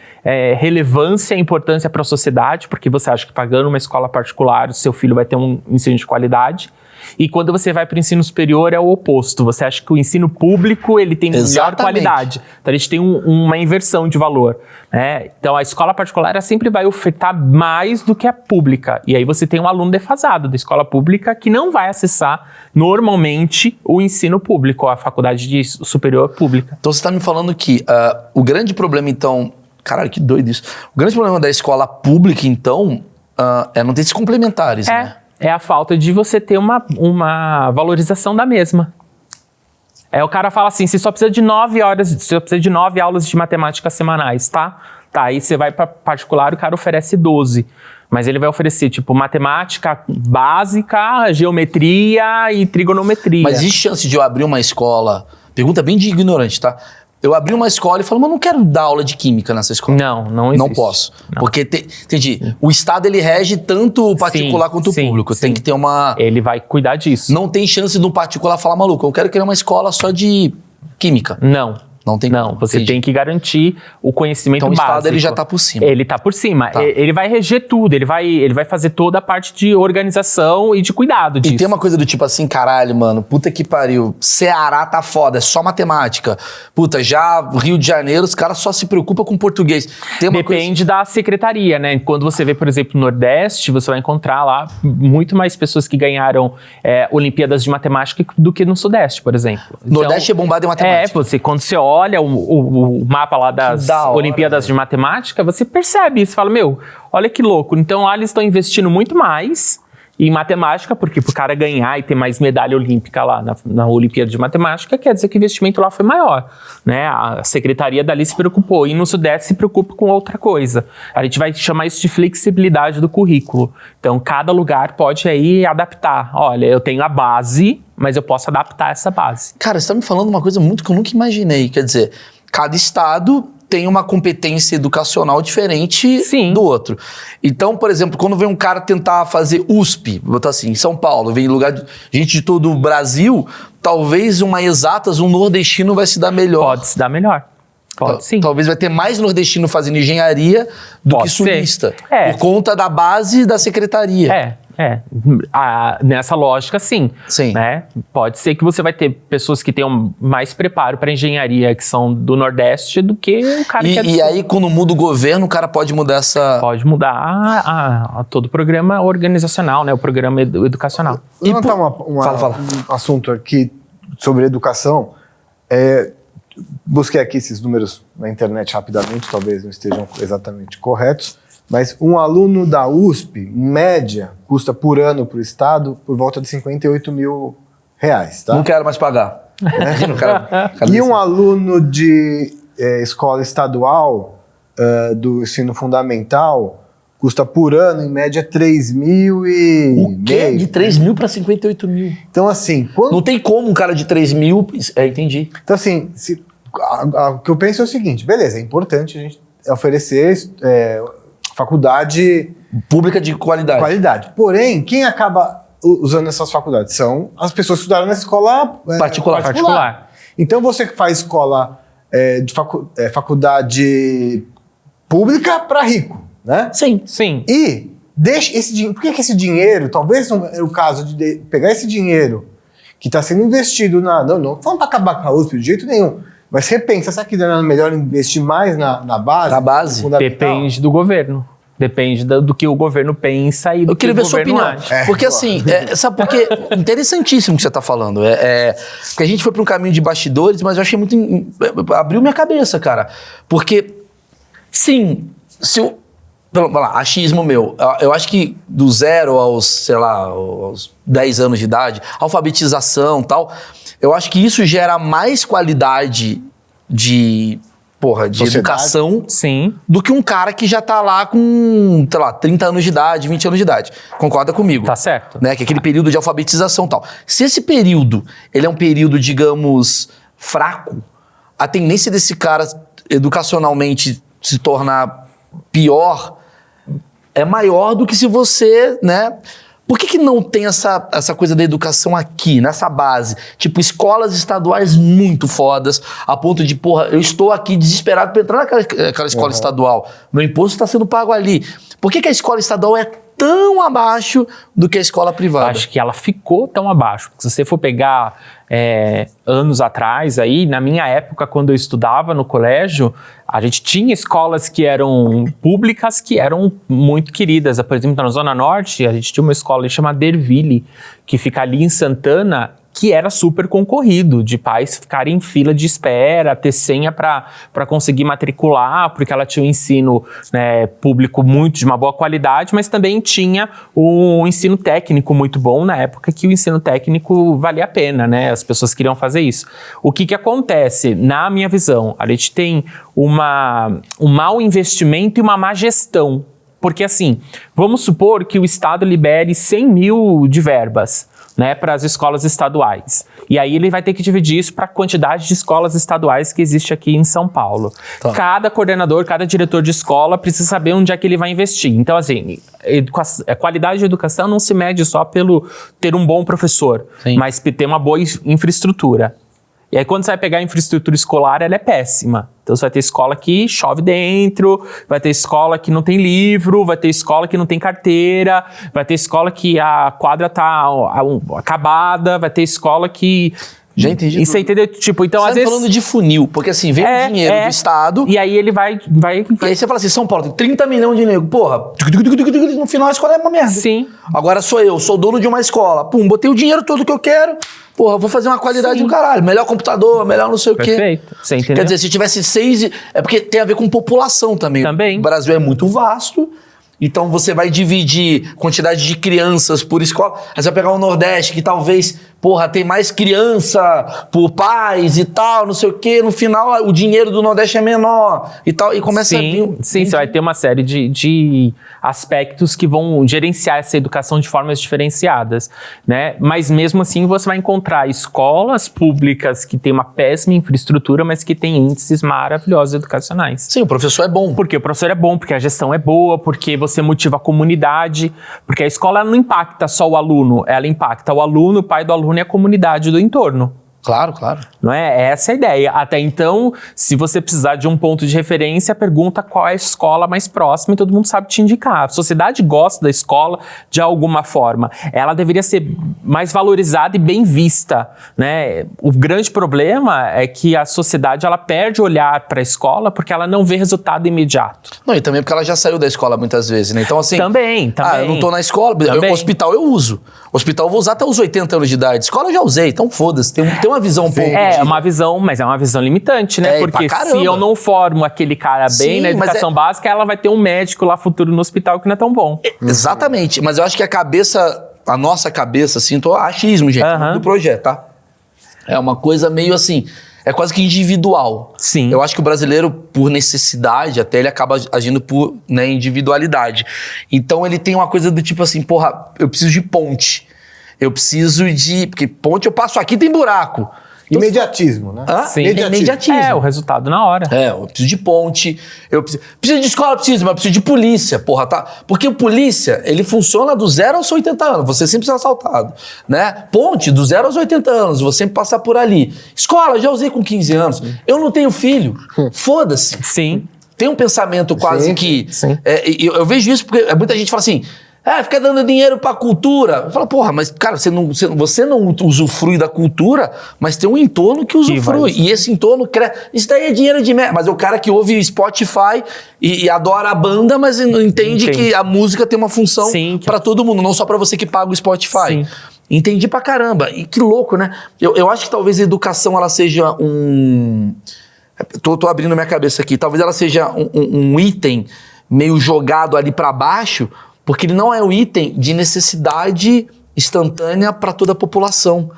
relevância e importância para a sociedade, porque você acha que pagando uma escola particular, o seu filho vai ter um ensino de qualidade. E quando você vai para o ensino superior, é o oposto. Você acha que o ensino público, ele tem melhor qualidade. Então, a gente tem uma inversão de valor, né? Então, a escola particular, ela sempre vai ofertar mais do que a pública. E aí você tem um aluno defasado da escola pública que não vai acessar, normalmente, o ensino público, a faculdade superior pública. Então, você está me falando que o grande problema, então... Caralho, que doido isso. O grande problema da escola pública, então, é não ter esses complementares, né? É a falta de você ter uma valorização da mesma. O cara fala assim, você só precisa de 9 horas, você precisa de 9 aulas de matemática semanais, tá? Tá, aí você vai para particular, o cara oferece 12. Mas ele vai oferecer, tipo, matemática básica, geometria e trigonometria. Mas existe chance de eu abrir uma escola... Pergunta bem de ignorante, tá? Eu abri uma escola e falo, mas não quero dar aula de química nessa escola. Não existe. Não posso. Não. Porque, entendi, o Estado ele rege tanto o particular quanto o público. Tem que ter uma... Ele vai cuidar disso. Não tem chance do particular falar, maluco, eu quero criar uma escola só de química. Não Não tem Não, como. você Entendi. tem que garantir o conhecimento Então o básico. Estado ele já tá por cima. Ele tá por cima. Tá. Ele vai reger tudo, ele vai fazer toda a parte de organização e de cuidado disso. E tem uma coisa do tipo assim, caralho, mano, puta que pariu, Ceará tá foda, é só matemática. Puta, já Rio de Janeiro, os caras só se preocupam com português. Tem uma Depende da secretaria, né? Quando você vê, por exemplo, no Nordeste, você vai encontrar lá muito mais pessoas que ganharam Olimpíadas de Matemática do que no Sudeste, por exemplo. Nordeste é bombado em matemática. Quando você olha o mapa lá das da hora, Olimpíadas de Matemática, você percebe isso. Você fala, meu, olha que louco. Então lá eles estão investindo muito mais em matemática, porque pro cara ganhar e ter mais medalha olímpica lá na Olimpíada de Matemática, quer dizer que o investimento lá foi maior, né? A secretaria dali se preocupou, e no Sudeste se preocupa com outra coisa. A gente vai chamar isso de flexibilidade do currículo. Então, cada lugar pode aí adaptar. Olha, eu tenho a base, mas eu posso adaptar essa base. Cara, você tá me falando uma coisa muito que eu nunca imaginei. Quer dizer, cada estado tem uma competência educacional diferente Sim. do outro. Então, por exemplo, quando vem um cara tentar fazer USP, vou botar assim, em São Paulo, vem lugar de gente de todo o Brasil, talvez uma exatas, um nordestino vai se dar melhor. Pode se dar melhor. Pode sim. Talvez vai ter mais nordestino fazendo engenharia do Pode que sulista. ser. É. Por conta da base da secretaria. Nessa lógica, sim. Sim. Né? Pode ser que você vai ter pessoas que tenham mais preparo para engenharia, que são do Nordeste, do que o cara que é do E Sul. aí, quando muda o governo, o cara pode mudar essa... Pode mudar todo o programa organizacional, né? O programa educacional. Vou levantar Fala. um assunto aqui sobre educação. Busquei aqui esses números na internet rapidamente, talvez não estejam exatamente corretos, mas um aluno da USP, em média, custa por ano para o Estado por volta de R$58 mil, tá? Não quero mais pagar. Imagina, E um aluno de escola estadual do ensino fundamental custa por ano, em média, 3 mil e O quê? meio. De 3 mil para 58 mil. Então, assim, quando... Não tem como um cara de 3 mil... entendi. Então, assim, o que eu penso é o seguinte, beleza, é importante a gente oferecer faculdade Pública de qualidade. qualidade. Porém, quem acaba usando essas faculdades são as pessoas que estudaram na escola Particular. Então, você que faz escola faculdade pública para rico, né? Sim. Sim. E deixa esse dinheiro. Por que esse dinheiro, talvez não é o caso de pegar esse dinheiro que está sendo investido não vamos para acabar com a USP de jeito nenhum. Mas repensa, será que não é melhor investir mais na base? Na base? fundamental? Depende do governo. Depende do que o governo pensa e do Eu queria que ver o sua governo opinião. acha. Porque assim, sabe por quê? Interessantíssimo o que você está falando. Porque a gente foi para um caminho de bastidores, mas eu achei muito... abriu minha cabeça, cara. Porque, sim, vamos lá, achismo meu. Eu acho que do 0 aos, sei lá, aos 10 anos de idade, alfabetização e tal, eu acho que isso gera mais qualidade de educação Sim. do que um cara que já tá lá com, sei lá, 30 anos de idade, 20 anos de idade. Concorda comigo? Tá certo. Né? Que é aquele período de alfabetização e tal. Se esse período, ele é um período, digamos, fraco, a tendência desse cara educacionalmente se tornar pior é maior do que se você, né... Por que não tem essa coisa da educação aqui, nessa base? Tipo, escolas estaduais muito fodas, a ponto de, eu estou aqui desesperado para entrar naquela escola estadual. Meu imposto está sendo pago ali. Por que a escola estadual é tão abaixo do que a escola privada? Acho que ela ficou tão abaixo. Porque se você for pegar anos atrás, aí, na minha época, quando eu estudava no colégio, a gente tinha escolas que eram públicas, que eram muito queridas. Por exemplo, na Zona Norte, a gente tinha uma escola chamada Derville, que fica ali em Santana, que era super concorrido, de pais ficarem em fila de espera, ter senha para conseguir matricular, porque ela tinha um ensino, né, público de uma boa qualidade, mas também tinha um ensino técnico muito bom na época que o ensino técnico valia a pena, né? As pessoas queriam fazer isso. O que acontece? Na minha visão, a gente tem um mau investimento e uma má gestão. Porque assim, vamos supor que o Estado libere 100 mil de verbas, né, para as escolas estaduais. E aí ele vai ter que dividir isso para a quantidade de escolas estaduais que existe aqui em São Paulo. Tá. Cada coordenador, cada diretor de escola precisa saber onde é que ele vai investir. Então, assim, a qualidade de educação não se mede só pelo ter um bom professor, Sim. mas ter uma boa infraestrutura. E aí, quando você vai pegar a infraestrutura escolar, ela é péssima. Então, você vai ter escola que chove dentro, vai ter escola que não tem livro, vai ter escola que não tem carteira, vai ter escola que a quadra tá acabada, vai ter escola que... Já entendi. E você entendeu? Tipo, então, Você às tá vezes... falando de funil, porque assim, vem o dinheiro do Estado... E aí, ele vai... E aí você fala assim, São Paulo tem 30 milhões de nego. Porra, no final a escola é uma merda. Sim. Agora sou dono de uma escola. Pum, botei o dinheiro todo que eu quero. Porra, vou fazer uma qualidade do caralho. Melhor computador, melhor não sei o quê. Perfeito. Você entendeu? Quer dizer, se tivesse 6... É porque tem a ver com população também. Também. O Brasil é muito vasto. Então você vai dividir quantidade de crianças por escola. Aí você vai pegar o Nordeste, que talvez, porra, tem mais criança por pais e tal, não sei o quê. No final, o dinheiro do Nordeste é menor e tal. E começa a vir... Sim, você vai ter uma série de aspectos que vão gerenciar essa educação de formas diferenciadas, né? Mas mesmo assim, você vai encontrar escolas públicas que têm uma péssima infraestrutura, mas que têm índices maravilhosos educacionais. Sim, o professor é bom. Porque o professor é bom, porque a gestão é boa, porque você motiva a comunidade, porque a escola não impacta só o aluno, ela impacta o aluno, o pai do aluno e a comunidade do entorno. Claro, claro. Não é? Essa é a ideia. Até então, se você precisar de um ponto de referência, pergunta qual é a escola mais próxima e todo mundo sabe te indicar. A sociedade gosta da escola de alguma forma. Ela deveria ser mais valorizada e bem vista, né? O grande problema é que a sociedade ela perde o olhar para a escola porque ela não vê resultado imediato. Não, e também porque ela já saiu da escola muitas vezes, né? Então assim... Também. Ah, eu não tô na escola, hospital eu uso. Hospital eu vou usar até os 80 anos de idade. Escola eu já usei, então foda-se. Tem uma visão um pouco... É uma visão, mas é uma visão limitante, né? Porque se eu não formo aquele cara bem na educação básica, ela vai ter um médico lá futuro no hospital que não é tão bom. Exatamente, mas eu acho que a nossa cabeça, assim, tô achismo, gente, do projeto, tá? É uma coisa meio assim, é quase que individual. Sim. Eu acho que o brasileiro, por necessidade, até ele acaba agindo por individualidade. Então ele tem uma coisa do tipo assim, porra, eu preciso de ponte. Eu preciso de... Porque ponte eu passo aqui, tem buraco. Imediatismo, né? Sim. Imediatismo. É, o resultado na hora. Eu preciso de ponte, preciso de escola, mas eu preciso de polícia, porra, tá? Porque o polícia, ele funciona do 0 aos 80 anos, você sempre ser assaltado, né? Ponte, do 0 aos 80 anos, você sempre passar por ali. Escola, já usei com 15 anos. Eu não tenho filho, foda-se. Sim. Tem um pensamento quase que... Sim. Eu vejo isso porque muita gente fala assim... fica dando dinheiro pra cultura. Eu falo, porra, mas, cara, você não usufrui da cultura, mas tem um entorno que usufrui. E esse entorno cresce. Isso daí é dinheiro de merda. Mas é o cara que ouve Spotify e adora a banda, mas não entende que a música tem uma função pra todo mundo, não só pra você que paga o Spotify. Sim. Entendi pra caramba. E que louco, né? Eu acho que talvez a educação, ela seja um... Tô abrindo minha cabeça aqui. Talvez ela seja um item meio jogado ali pra baixo, porque ele não é um item de necessidade instantânea para toda a população.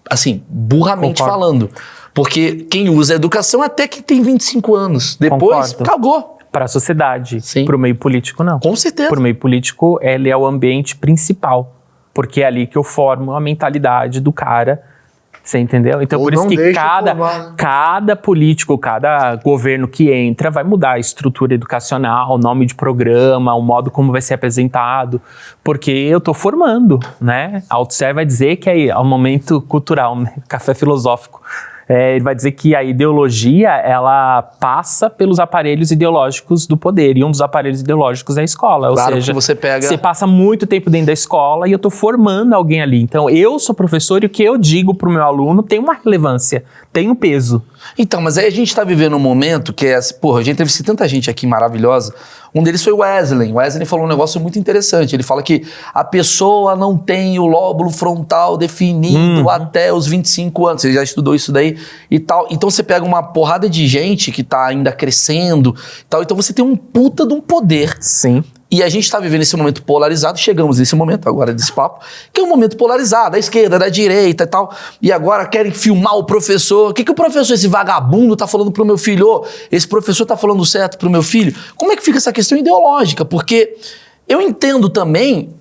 Assim, burramente falando. Porque quem usa a educação até que tem 25 anos. Depois, cagou. Para a sociedade. Para o meio político, não. Com certeza. Para o meio político, ele é o ambiente principal. Porque é ali que eu formo a mentalidade do cara. Você entendeu? Então, por isso que cada político, cada governo que entra vai mudar a estrutura educacional, o nome de programa, o modo como vai ser apresentado, porque eu tô formando, né? A Althusser vai dizer que é o momento cultural, né? Café filosófico. Ele vai dizer que a ideologia, ela passa pelos aparelhos ideológicos do poder, e um dos aparelhos ideológicos é a escola. Ou seja, você passa muito tempo dentro da escola e eu tô formando alguém ali. Então, eu sou professor e o que eu digo pro meu aluno tem uma relevância, tem um peso. Então, mas aí a gente tá vivendo um momento que é... Porra, a gente entrevistou tanta gente aqui maravilhosa. Um deles foi o Wesley. O Wesley falou um negócio muito interessante. Ele fala que a pessoa não tem o lóbulo frontal definido até os 25 anos. Você já estudou isso daí e tal. Então você pega uma porrada de gente que tá ainda crescendo e tal. Então você tem um puta de um poder. Sim. E a gente tá vivendo esse momento polarizado, chegamos nesse momento agora desse papo, que é um momento polarizado, da esquerda, da direita e tal. E agora querem filmar o professor. O que o professor, esse vagabundo, tá falando pro meu filho? Oh, esse professor tá falando certo pro meu filho? Como é que fica essa questão ideológica? Porque eu entendo também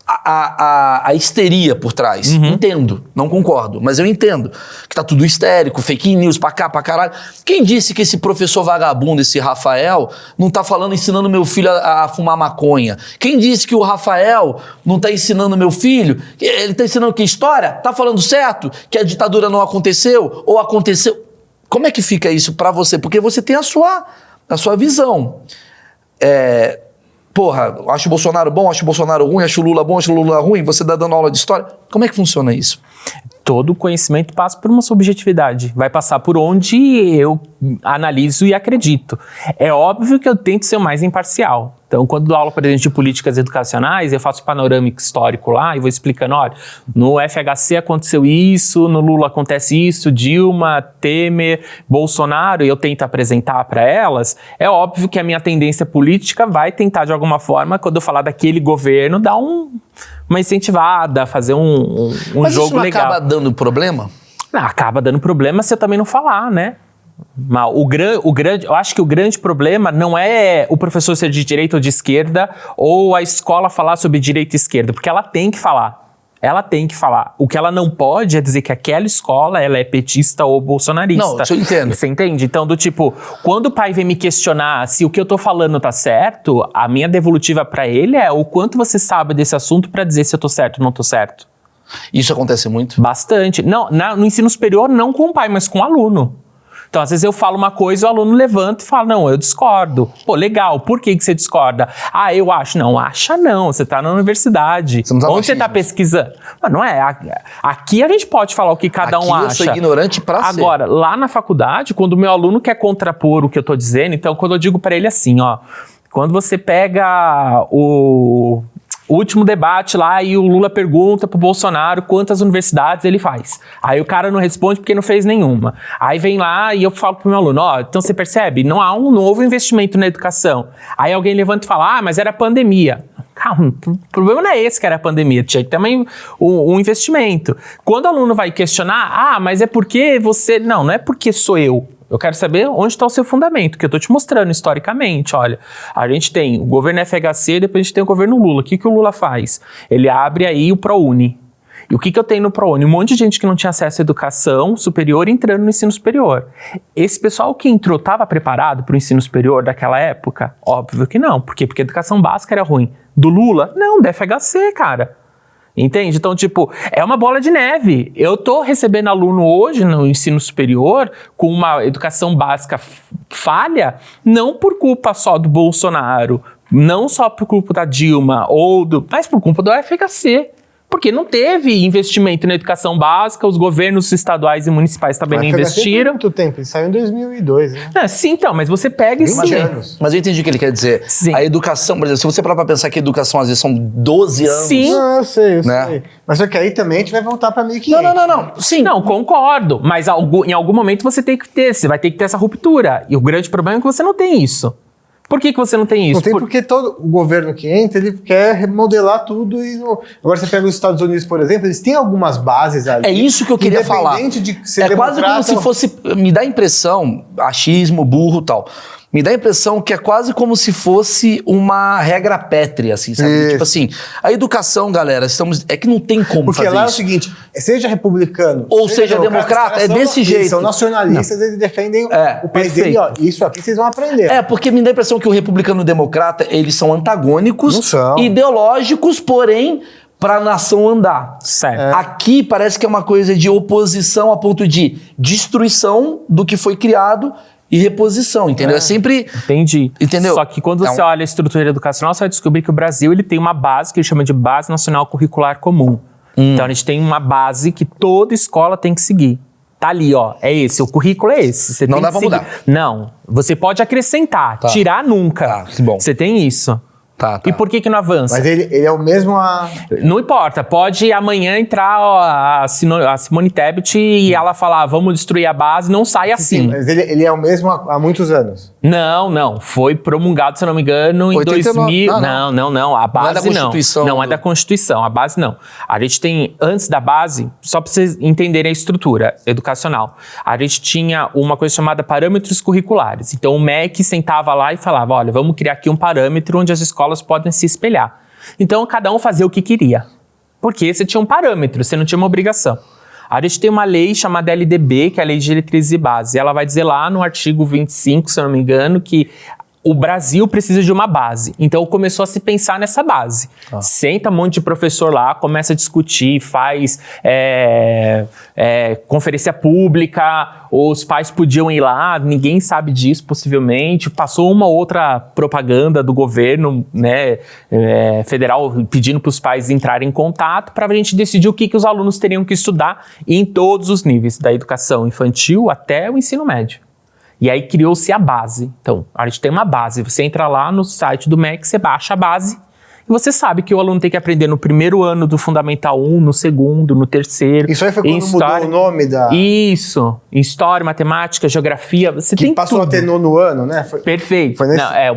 a histeria por trás. Entendo, não concordo, mas eu entendo que tá tudo histérico, fake news pra cá, pra caralho. Quem disse que esse professor vagabundo, esse Rafael, não tá ensinando meu filho a fumar maconha? Quem disse que o Rafael não tá ensinando meu filho? Ele tá ensinando que história? Tá falando certo? Que a ditadura não aconteceu? Ou aconteceu? Como é que fica isso pra você? Porque você tem a sua visão. Porra, acho o Bolsonaro bom, acho o Bolsonaro ruim, acho o Lula bom, acho o Lula ruim, você tá dando aula de história. Como é que funciona isso? Todo conhecimento passa por uma subjetividade. Vai passar por onde eu analiso e acredito. É óbvio que eu tento ser o mais imparcial. Então, quando dou aula, por exemplo, de políticas educacionais, eu faço panorâmico histórico lá e vou explicando, olha, no FHC aconteceu isso, no Lula acontece isso, Dilma, Temer, Bolsonaro, e eu tento apresentar para elas. É óbvio que a minha tendência política vai tentar, de alguma forma, quando eu falar daquele governo, dar uma incentivada, fazer um Mas jogo isso não legal. acaba dando problema? Acaba dando problema se eu também não falar, né? Mas eu acho que o grande problema não é o professor ser de direita ou de esquerda, ou a escola falar sobre direita e esquerda, porque ela tem que falar. Ela tem que falar. O que ela não pode é dizer que aquela escola ela é petista ou bolsonarista. Não, isso eu entendo. Você entende? Então, do tipo, quando o pai vem me questionar se o que eu tô falando tá certo, a minha devolutiva pra ele é o quanto você sabe desse assunto pra dizer se eu tô certo ou não tô certo. Isso acontece muito? Bastante. Não, no ensino superior, não com o pai, mas com o aluno. Então, às vezes eu falo uma coisa, o aluno levanta e fala, não, eu discordo. Pô, legal, por que você discorda? Ah, eu acho. Não, acha não, você tá na universidade. Você não tá Onde você tá pesquisando? Mas não é, aqui a gente pode falar o que cada um acha. Eu sou ignorante pra ser. Agora, lá na faculdade, quando o meu aluno quer contrapor o que eu tô dizendo, então quando eu digo pra ele assim, ó, quando você pega o último debate lá e o Lula pergunta pro Bolsonaro quantas universidades ele faz. Aí o cara não responde porque não fez nenhuma. Aí vem lá e eu falo pro meu aluno, ó, então você percebe, não há um novo investimento na educação. Aí alguém levanta e fala, mas era pandemia. Calma, o problema não é esse que era a pandemia, tinha também um investimento. Quando o aluno vai questionar, mas é porque você... Não é porque sou eu. Eu quero saber onde está o seu fundamento, que eu estou te mostrando historicamente. Olha, a gente tem o governo FHC, depois a gente tem o governo Lula. O que o Lula faz? Ele abre aí o ProUni. E o que eu tenho no ProUni? Um monte de gente que não tinha acesso à educação superior entrando no ensino superior. Esse pessoal que entrou estava preparado para o ensino superior daquela época? Óbvio que não. Por quê? Porque a educação básica era ruim. Do Lula? Não, da FHC, cara. Entende? Então, tipo, é uma bola de neve. Eu tô recebendo aluno hoje no ensino superior com uma educação básica falha, não por culpa só do Bolsonaro, não só por culpa da Dilma, mas por culpa do FHC. Porque não teve investimento na educação básica, os governos estaduais e municipais também não investiram. Muito tempo, ele saiu em 2002, né? Sim, então, mas você pega e sim. Mas eu entendi o que ele quer dizer. Sim. A educação, por exemplo, se você parar pra pensar que a educação às vezes são 12 anos... Sim. Não, eu sei. Né? Mas só que aí também a gente vai voltar pra 1500. Não. Sim. Não, concordo. Mas em algum momento você vai ter que ter essa ruptura. E o grande problema é que você não tem isso. Por que você não tem isso? Não tem porque todo o governo que entra, ele quer remodelar tudo e... Agora você pega os Estados Unidos, por exemplo, eles têm algumas bases ali. É isso que eu queria falar. Independente de ser É quase como democrata se fosse... Me dá a impressão, achismo, burro e tal... Me dá a impressão que é quase como se fosse uma regra pétrea, assim, sabe? Isso. Tipo assim, a educação, galera, é que não tem como Porque fazer lá é o isso. seguinte, seja republicano... Ou seja democrata, é desse jeito. Eles são nacionalistas, eles defendem o país dele, ó, isso aqui vocês vão aprender. Porque me dá a impressão que o republicano e o democrata, eles são antagônicos, Não são. ideológicos, porém... para a nação andar. Certo. Aqui parece que é uma coisa de oposição a ponto de destruição do que foi criado e reposição, entendeu? É sempre... Entendi. Entendeu? Só que quando você olha a estrutura educacional, você vai descobrir que o Brasil ele tem uma base que ele chama de Base Nacional Curricular Comum. Então a gente tem uma base que toda escola tem que seguir. Tá ali, ó. É esse. O currículo é esse. Você Não tem dá que pra seguir. mudar. Não. Você pode acrescentar. Tá. Tirar nunca. Tá, que bom. Você tem isso. Tá. E por que não avança? Mas ele é o mesmo Não importa, pode amanhã entrar a Simone Tebet e ela falar, vamos destruir a base, não sai assim. Mas ele é o mesmo há muitos anos. Não. Foi promulgado, se eu não me engano, em 89. 2000. Não. A base Não é da Constituição. Não é da Constituição, a base não. A gente tem, antes da base, só para vocês entenderem a estrutura educacional, a gente tinha uma coisa chamada parâmetros curriculares. Então o MEC sentava lá e falava, olha, vamos criar aqui um parâmetro onde as escolas podem se espelhar. Então, cada um fazia o que queria. Porque você tinha um parâmetro, você não tinha uma obrigação. A gente tem uma lei chamada LDB, que é a Lei de Diretrizes e Bases. Ela vai dizer lá no artigo 25, se eu não me engano, que o Brasil precisa de uma base. Então começou a se pensar nessa base. Senta um monte de professor lá, começa a discutir, faz conferência pública, os pais podiam ir lá, ninguém sabe disso possivelmente. Passou uma outra propaganda do governo, né, federal pedindo para os pais entrarem em contato para a gente decidir o que os alunos teriam que estudar em todos os níveis, da educação infantil até o ensino médio. E aí criou-se a base. Então, a gente tem uma base. Você entra lá no site do MEC, você baixa a base e você sabe que o aluno tem que aprender no primeiro ano do Fundamental 1, no segundo, no terceiro. Isso aí foi quando mudou o nome da... Isso. Em História, Matemática, Geografia, você tem passou tudo. a ter nono ano, né? Perfeito. Foi nesse... Não,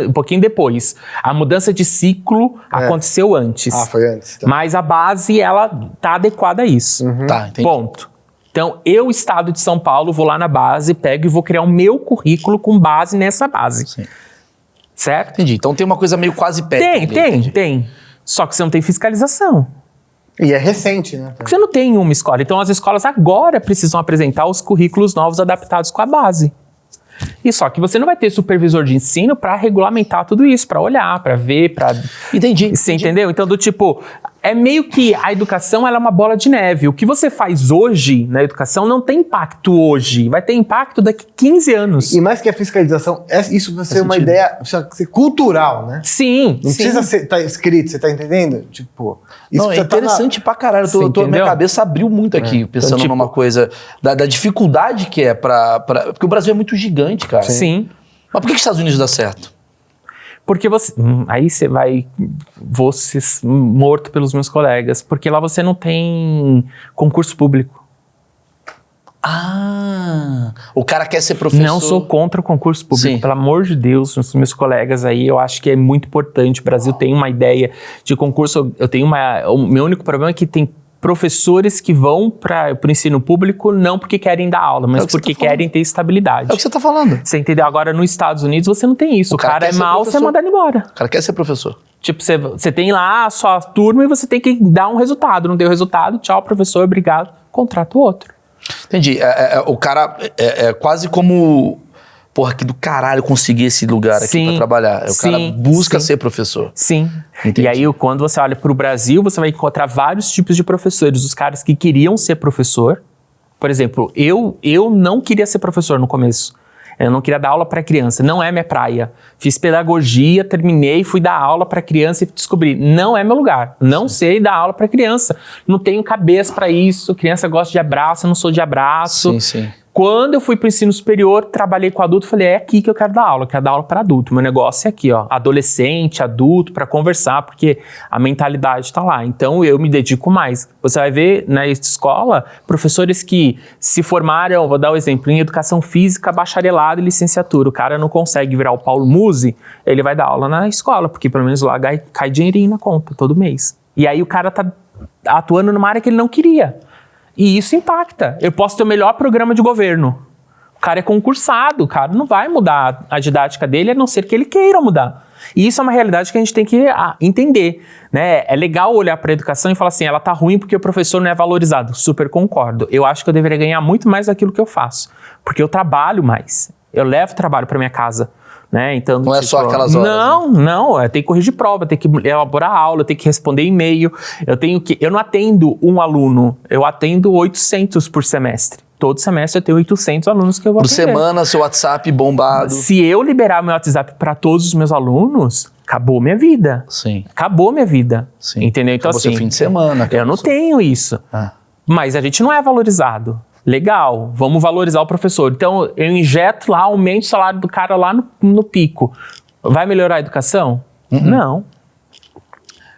um pouquinho depois. A mudança de ciclo aconteceu antes. Ah, foi antes. Tá. Mas a base, ela tá adequada a isso. Tá, entendi. Ponto. Então, eu, Estado de São Paulo, vou lá na base, pego e vou criar o meu currículo com base nessa base. Sim. Certo? Entendi. Então tem uma coisa meio quase pé. Tem. Só que você não tem fiscalização. E é recente, né? Porque você não tem uma escola. Então, as escolas agora precisam apresentar os currículos novos adaptados com a base. E só que você não vai ter supervisor de ensino para regulamentar tudo isso, para olhar, para ver, para... Entendi. Você entendeu? Então, do tipo, é meio que a educação ela é uma bola de neve. O que você faz hoje na educação não tem impacto hoje. Vai ter impacto daqui a 15 anos. E mais que a fiscalização, isso vai ser uma ideia, precisa ser cultural, né? Sim, Não precisa estar escrito, você tá entendendo? Tipo, isso Não, é interessante pra caralho. Minha cabeça abriu muito aqui, pensando então, tipo, numa coisa da dificuldade que é porque o Brasil é muito gigante, cara. Sim. Mas por que os Estados Unidos dá certo? Porque você... aí você vai... Vou ser morto pelos meus colegas. Porque lá você não tem concurso público. Ah, o cara quer ser professor. Não sou contra o concurso público. Sim. Pelo amor de Deus, os meus colegas aí, eu acho que é muito importante. O Brasil tem uma ideia de concurso. O meu único problema é que tem professores que vão para o ensino público não porque querem dar aula, mas porque querem ter estabilidade. É o que você tá falando. Você entendeu? Agora, nos Estados Unidos, você não tem isso. O cara é mau, você manda ele embora. O cara quer ser professor. Tipo, você tem lá a sua turma e você tem que dar um resultado. Não deu resultado, tchau, professor, obrigado, contrata o outro. Entendi. O cara é quase como... Porra, que do caralho conseguir esse lugar aqui pra trabalhar. O cara busca ser professor. Sim. Entendi. E aí, quando você olha pro Brasil, você vai encontrar vários tipos de professores. Os caras que queriam ser professor. Por exemplo, eu não queria ser professor no começo. Eu não queria dar aula para criança. Não é minha praia. Fiz pedagogia, terminei, fui dar aula para criança e descobri, não é meu lugar. Não sei dar aula para criança. Não tenho cabeça para isso. Criança gosta de abraço, eu não sou de abraço. Sim. Quando eu fui para o ensino superior, trabalhei com adulto, falei, é aqui que eu quero dar aula. Eu quero dar aula para adulto. Meu negócio é aqui, ó, adolescente, adulto, para conversar, porque a mentalidade está lá. Então, eu me dedico mais. Você vai ver na escola professores que se formaram, vou dar um exemplo, em educação física, bacharelado e licenciatura. O cara não consegue virar o Paulo Musi, ele vai dar aula na escola, porque pelo menos lá cai dinheirinho na conta todo mês. E aí o cara tá atuando numa área que ele não queria. E isso impacta. Eu posso ter o melhor programa de governo. O cara é concursado, o cara não vai mudar a didática dele, a não ser que ele queira mudar. E isso é uma realidade que a gente tem que entender, né? É legal olhar para a educação e falar assim, ela tá ruim porque o professor não é valorizado. Super concordo. Eu acho que eu deveria ganhar muito mais daquilo que eu faço. Porque eu trabalho mais. Eu levo trabalho para minha casa. Né? Então, não é só aquelas horas. Não, tem que corrigir prova, tem que elaborar aula, tem que responder e-mail. Eu não atendo um aluno, eu atendo 800 por semestre. Todo semestre eu tenho 800 alunos que eu vou atender. Por semana, seu WhatsApp bombado. Se eu liberar meu WhatsApp para todos os meus alunos, acabou minha vida. Sim. Acabou minha vida. Sim. Entendeu? Então, acabou assim, seu fim de semana. Eu não tenho isso. Mas a gente não é valorizado. Legal, vamos valorizar o professor. Então, eu injeto lá, aumento o salário do cara lá no pico. Vai melhorar a educação? Não.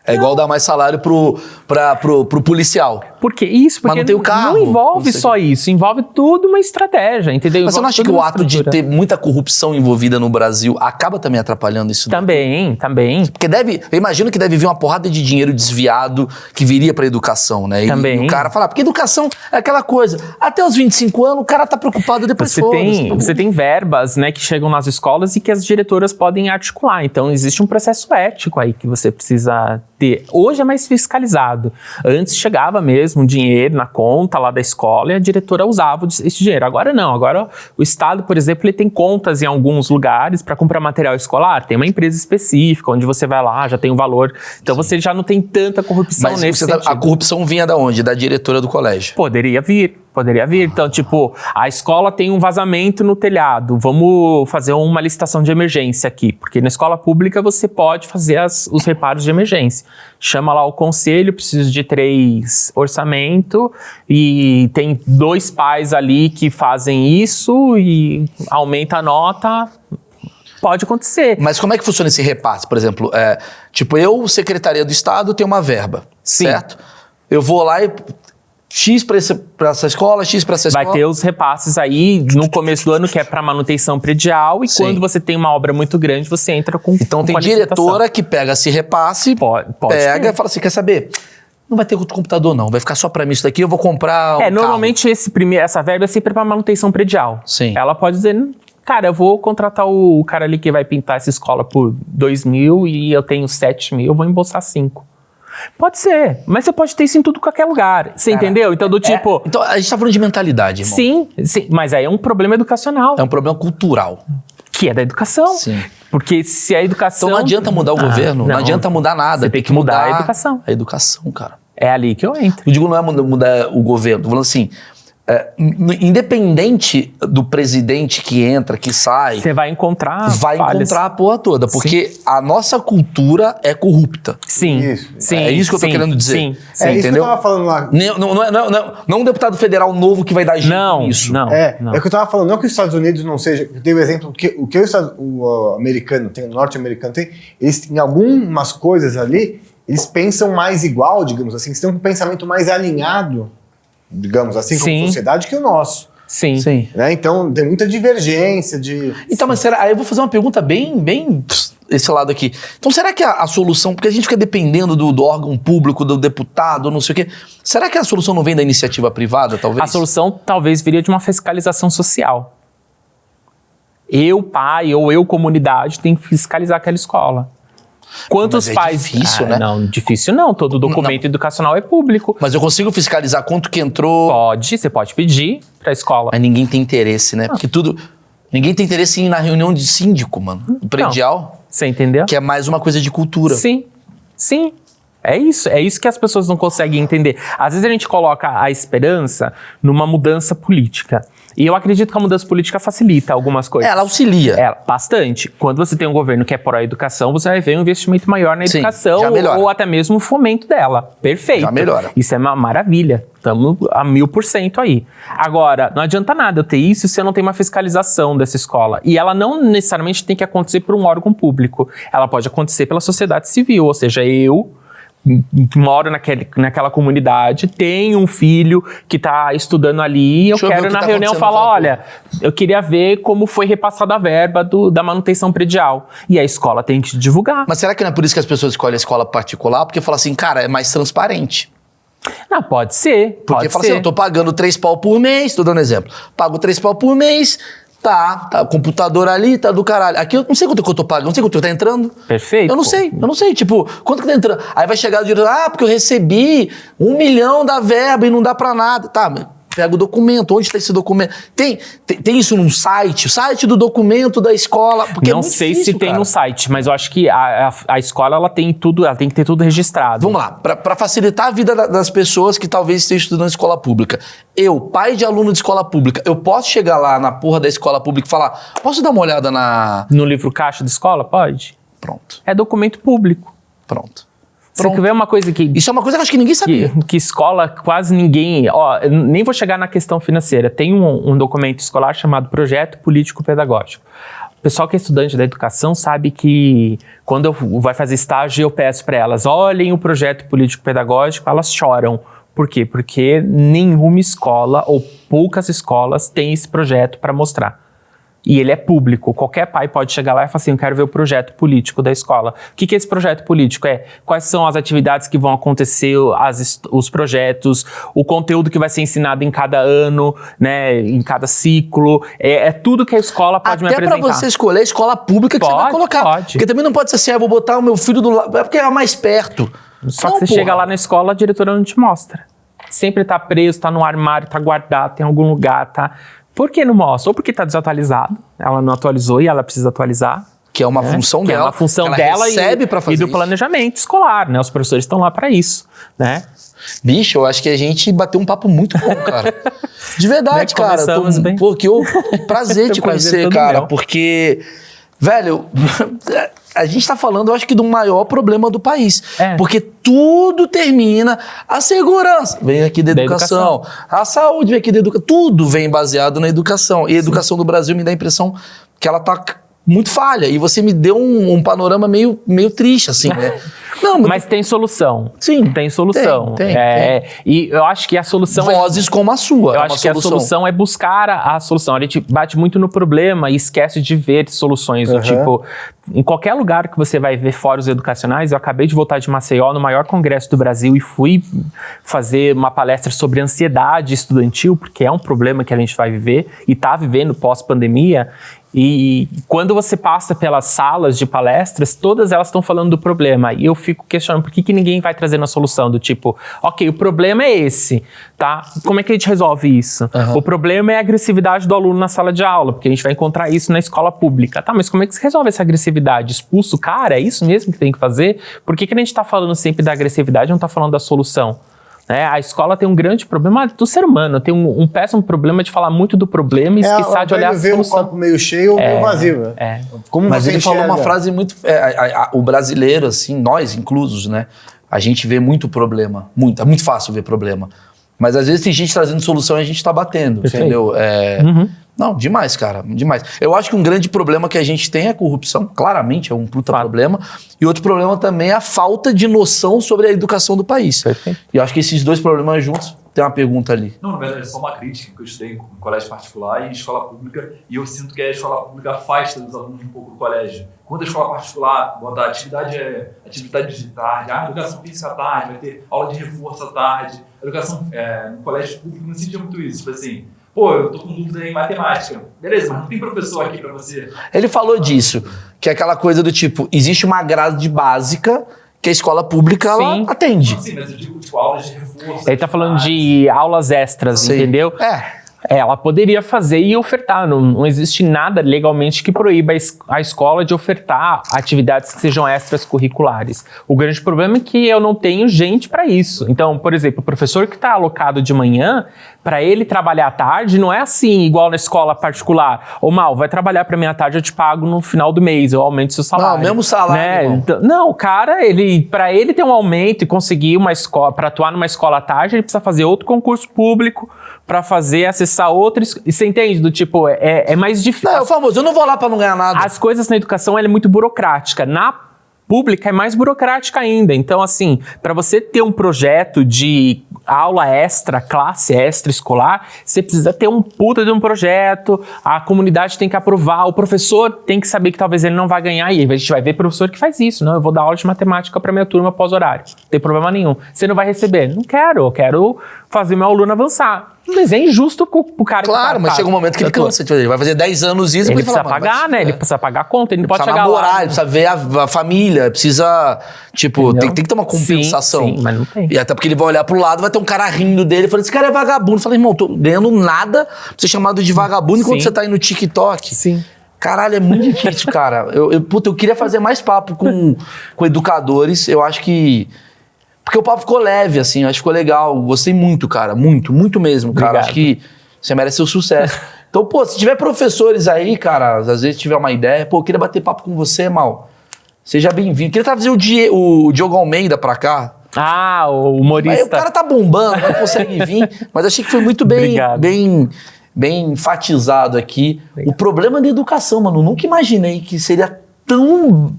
É igual dar mais salário pro policial. Porque isso, porque não tem o carro, não envolve não sei só isso, envolve tudo uma estratégia, entendeu? Mas você não Envolve acha que toda o uma ato de estrutura. ter muita corrupção envolvida no Brasil acaba também atrapalhando isso? Também. Porque eu imagino que deve vir uma porrada de dinheiro desviado que viria pra educação, né? Também. E o cara fala, porque educação é aquela coisa, até os 25 anos o cara tá preocupado, depois Você tem verbas, né, que chegam nas escolas e que as diretoras podem articular. Então, existe um processo ético aí que você precisa ter. Hoje é mais fiscalizado. Antes chegava mesmo dinheiro na conta lá da escola e a diretora usava esse dinheiro. Agora não. Agora o Estado, por exemplo, ele tem contas em alguns lugares para comprar material escolar. Tem uma empresa específica onde você vai lá, já tem o valor. Então, você já não tem tanta corrupção Mas nesse sentido. a corrupção vinha da onde? Da diretora do colégio. Poderia vir. Então, tipo, a escola tem um vazamento no telhado, vamos fazer uma licitação de emergência aqui, porque na escola pública você pode fazer os reparos de emergência. Chama lá o conselho, preciso de 3 orçamento e tem 2 pais ali que fazem isso e aumenta a nota. Pode acontecer. Mas como é que funciona esse repasse? Por exemplo, eu, Secretaria do Estado, tenho uma verba, Sim. certo? Eu vou lá e... X pra essa escola, X pra essa escola. Vai ter os repasses aí no começo do ano, que é para manutenção predial, e Sim. quando você tem uma obra muito grande, você entra com Então tem com a licitação. diretora que pega esse repasse, Pode pega ter. e fala assim, quer saber? Não vai ter outro computador não, vai ficar só pra mim isso daqui, eu vou comprar um Normalmente essa verba é sempre para manutenção predial. Sim. Ela pode dizer, cara, eu vou contratar o cara ali que vai pintar essa escola por 2 mil e eu tenho 7 mil, eu vou embolsar 5. Pode ser, mas você pode ter isso em tudo qualquer lugar. Você entendeu? Então, do tipo... Então, a gente tá falando de mentalidade, irmão. Sim, mas aí é um problema educacional, É um problema cultural. que é da educação. Sim. Porque se a educação... Então não adianta mudar o governo, não adianta mudar nada. Você tem que mudar a educação. A educação, cara. É ali que eu entro. Eu digo, não é mudar o governo, tô falando assim... independente do presidente que entra, que sai, Você vai encontrar vai falhas. encontrar a porra toda, porque a nossa cultura é corrupta. Sim, Isso. sim. É isso que eu tô sim, querendo dizer. Sim, É isso que entendeu? eu tava falando lá. Não um deputado federal novo que vai dar jeito Não, nisso. não. É que eu tava falando, não que os Estados Unidos não seja. Eu dei o exemplo, o que o americano tem, o norte-americano tem, eles em algumas coisas ali, eles pensam mais igual, digamos assim, eles têm um pensamento mais alinhado, digamos assim, Sim. como sociedade que o nosso. Sim. Sim. Né? Então tem muita divergência de. Então, mas será? Aí eu vou fazer uma pergunta bem esse lado aqui. Então, será que a solução, porque a gente fica dependendo do órgão público, do deputado, não sei o quê, será que a solução não vem da iniciativa privada, talvez? A solução talvez viria de uma fiscalização social. Eu, pai, ou eu, comunidade, tem que fiscalizar aquela escola. Quantos Mas é pais... difícil, né? Não, difícil não. Todo documento educacional é público. Mas eu consigo fiscalizar quanto que entrou, Você pode pedir pra escola. mas ninguém tem interesse, né? Porque tudo... Ninguém tem interesse em ir na reunião de síndico, mano. O predial, Você entendeu? que é mais uma coisa de cultura. Sim, sim. É isso que as pessoas não conseguem entender. Às vezes a gente coloca a esperança numa mudança política. E eu acredito que a mudança política facilita algumas coisas. Ela auxilia. Bastante. Quando você tem um governo que é pró-educação, você vai ver um investimento maior na Sim, educação já melhora. ou até mesmo o fomento dela. Perfeito. Já melhora. Isso é uma maravilha. Estamos a 1000% aí. Agora, não adianta nada eu ter isso se eu não tenho uma fiscalização dessa escola. E ela não necessariamente tem que acontecer por um órgão público. Ela pode acontecer pela sociedade civil, ou seja, eu que moro naquela comunidade, tenho um filho que está estudando ali e eu Deixa eu ver quero o que na tá reunião acontecendo falar, naquela olha, eu queria ver como foi repassada a verba da manutenção predial. E a escola tem que divulgar. Mas será que não é por isso que as pessoas escolhem a escola particular? Porque fala assim, cara, é mais transparente. Não, pode ser. Porque Pode fala ser. assim, eu tô pagando 3 pau por mês, tô dando exemplo. Pago 3 pau por mês, tá, computador ali, tá do caralho. Aqui eu não sei quanto que eu tô pagando, não sei quanto tá entrando. Perfeito. Eu não sei, tipo, quanto que tá entrando? Aí vai chegar o dinheiro, porque eu recebi 1 milhão da verba e não dá pra nada. Tá, mas pega o documento, onde tá esse documento? Tem isso num site? O site do documento da escola? Porque Não é muito sei difícil, se tem cara. no site, mas eu acho que a escola ela tem tudo, ela tem que ter tudo registrado. Vamos lá, pra facilitar a vida das pessoas que talvez estejam estudando em escola pública. Eu, pai de aluno de escola pública, eu posso chegar lá na porra da escola pública e falar, posso dar uma olhada na... No livro caixa da escola, pode? Pronto. É documento público. Você quer ver uma coisa que... Isso é uma coisa que eu acho que ninguém sabia. Que escola quase ninguém... Ó, eu nem vou chegar na questão financeira. Tem um documento escolar chamado Projeto Político Pedagógico. O pessoal que é estudante da educação sabe que quando vai fazer estágio eu peço para elas, olhem o projeto político pedagógico, elas choram, Por quê? Porque nenhuma escola ou poucas escolas têm esse projeto para mostrar. E ele é público. Qualquer pai pode chegar lá e falar assim, eu quero ver o projeto político da escola. O que é esse projeto político? Quais são as atividades que vão acontecer, os projetos, o conteúdo que vai ser ensinado em cada ano, né, em cada ciclo. É tudo que a escola pode me apresentar. Até pra você escolher a escola pública que você vai colocar. Pode. Porque também não pode ser assim, eu vou botar o meu filho do lado, é porque é mais perto. Só que você chega lá na escola, a diretora não te mostra. Sempre tá preso, tá no armário, tá guardado, tem algum lugar, tá... Por que não mostra? Ou porque está desatualizado, ela não atualizou e ela precisa atualizar. Que é uma função dela. É uma função ela dela recebe pra fazer e do isso. planejamento escolar, né? Os professores estão lá para isso, né? Bicho, eu acho que a gente bateu um papo muito bom, cara. De verdade, Né? cara. Bem. Pô, que prazer te conhecer, cara. Porque, velho, a gente tá falando, eu acho que do maior problema do país. Porque tudo termina, a segurança vem aqui da educação, a saúde vem aqui da educação, tudo vem baseado na educação. E a educação do Brasil me dá a impressão que ela tá muito falha. E você me deu um panorama meio triste, assim, né? Não, mas tem solução. Sim. Tem solução. Tem. E eu acho que a solução... Vozes como a sua. Eu acho que a solução é buscar a solução. A gente bate muito no problema e esquece de ver soluções. Tipo, em qualquer lugar que você vai ver fóruns educacionais, eu acabei de voltar de Maceió, no maior congresso do Brasil, e fui fazer uma palestra sobre ansiedade estudantil, porque é um problema que a gente vai viver e está vivendo pós-pandemia. E quando você passa pelas salas de palestras, todas elas estão falando do problema. E eu fico questionando por que ninguém vai trazendo a solução do tipo, ok, o problema é esse, tá? Como é que a gente resolve isso? O problema é a agressividade do aluno na sala de aula, porque a gente vai encontrar isso na escola pública. Tá, mas como é que se resolve essa agressividade? Expulsa o cara? É isso mesmo que tem que fazer? Por que a gente tá falando sempre da agressividade e não tá falando da solução? A escola tem um grande problema do ser humano, tem um péssimo problema de falar muito do problema e esquecer de olhar a solução. Ver um copo meio cheio ou meio vazio. Como mas você ele falou uma enxerga? frase muito... o brasileiro, assim, nós inclusos, né? A gente vê muito problema, é muito fácil ver problema. Mas às vezes tem gente trazendo solução e a gente tá batendo, entendeu? Não, demais, cara, demais. Eu acho que um grande problema que a gente tem é a corrupção, claramente é um puta problema. E outro problema também é a falta de noção sobre a educação do país. E eu acho que esses dois problemas juntos, tem uma pergunta ali. Não, na verdade é só uma crítica que eu estudei em colégio particular e em escola pública, e eu sinto que a escola pública afasta os alunos um pouco do colégio. Quando a escola particular bota atividade de tarde, educação física à tarde, vai ter aula de reforço à tarde, educação no colégio público não sentia muito isso, tipo assim... Pô, eu tô com dúvida em matemática. Beleza, mas não tem professor aqui pra você. Ele falou disso, que é aquela coisa do tipo, existe uma grade básica que a escola pública ela atende. Sim, mas eu digo, tipo, aulas de reforço. Ele tá falando de aulas extras, entendeu? Ela poderia fazer e ofertar. Não existe nada legalmente que proíba a escola de ofertar atividades que sejam extras curriculares. O grande problema é que eu não tenho gente para isso. Então, por exemplo, o professor que está alocado de manhã, para ele trabalhar à tarde, não é assim, igual na escola particular. Ô, Mal, vai trabalhar para mim à tarde, eu te pago no final do mês, eu aumento seu salário. Não, mesmo salário. Né? Então, não, o cara, para ele ter um aumento e conseguir uma escola, para atuar numa escola à tarde, ele precisa fazer outro concurso público, para acessar outros. E você entende? Do tipo, é mais difícil. Não, é o famoso, eu não vou lá para não ganhar nada. As coisas na educação, ela é muito burocrática. Na pública é mais burocrática ainda. Então, assim, para você ter um projeto de aula extra, classe extra escolar, você precisa ter um puta de um projeto, a comunidade tem que aprovar, o professor tem que saber que talvez ele não vai ganhar, e a gente vai ver professor que faz isso. Não, eu vou dar aula de matemática para minha turma pós-horário. Não tem problema nenhum. Você não vai receber? Não quero, eu quero fazer meu aluno avançar. Mas é injusto pro cara. Claro, mas chega um momento que ele cansa. Ele vai fazer 10 anos isso. Ele precisa pagar, né? Ele precisa pagar a conta, ele não pode chegar namorar, lá. Ele precisa ver a família, precisa, tipo, tem que ter uma compensação. Sim, mas não tem. E até porque ele vai olhar pro lado, vai ter um cara rindo dele, falando, esse cara é vagabundo. Eu falei, irmão, tô ganhando nada pra ser chamado de vagabundo enquanto você tá aí no TikTok. Sim. Caralho, é muito difícil, cara. Eu queria fazer mais papo com educadores, eu acho que... Porque o papo ficou leve, assim, eu acho que ficou legal. Gostei muito, cara. Muito, muito mesmo, cara. Obrigado. Acho que você merece o sucesso. Então, pô, se tiver professores aí, cara, às vezes tiver uma ideia, pô, eu queria bater papo com você, Mal. Seja bem-vindo. Queria trazer o Diogo Almeida pra cá. Ah, o humorista. Aí, o cara tá bombando, não consegue vir. Mas achei que foi muito bem enfatizado aqui. Obrigado. O problema da educação, mano. Nunca imaginei que seria tão...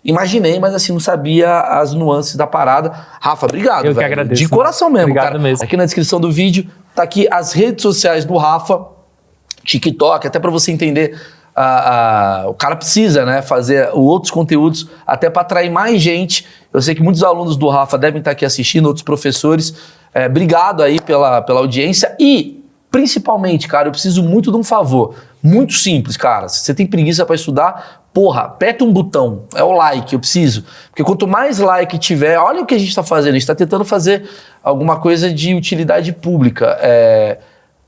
imaginei, mas assim, não sabia as nuances da parada. Rafa, obrigado, Eu que velho. agradeço. De coração mesmo, Obrigado cara. mesmo. Aqui na descrição do vídeo, tá aqui as redes sociais do Rafa, TikTok, até pra você entender. O cara precisa, né, fazer outros conteúdos até para atrair mais gente. Eu sei que muitos alunos do Rafa devem estar aqui assistindo, outros professores. Obrigado aí pela audiência e, principalmente, cara, eu preciso muito de um favor. Muito simples, cara. Se você tem preguiça para estudar, porra, aperta um botão. É o like, eu preciso. Porque quanto mais like tiver, olha o que a gente está fazendo. A gente está tentando fazer alguma coisa de utilidade pública.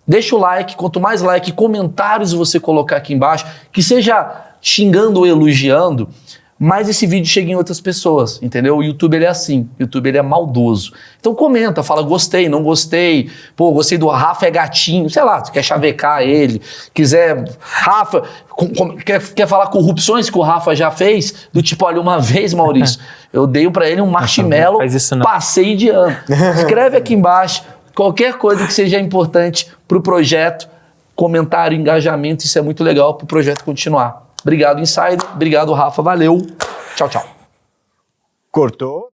Deixa o like, quanto mais like, comentários você colocar aqui embaixo, que seja xingando ou elogiando, mais esse vídeo chega em outras pessoas, entendeu? O YouTube, ele é assim, o YouTube, ele é maldoso. Então comenta, fala gostei, não gostei, pô, gostei do Rafa é gatinho, sei lá, quer chavecar ele, quiser, Rafa, quer falar corrupções que o Rafa já fez, do tipo, olha, uma vez, Maurício, eu dei pra ele um marshmallow, faz isso não. passei de ano. Escreve aqui embaixo, qualquer coisa que seja importante pro projeto, comentário, engajamento, isso é muito legal pro projeto continuar. Obrigado, Insider. Obrigado, Rafa. Valeu. Tchau, tchau. Cortou.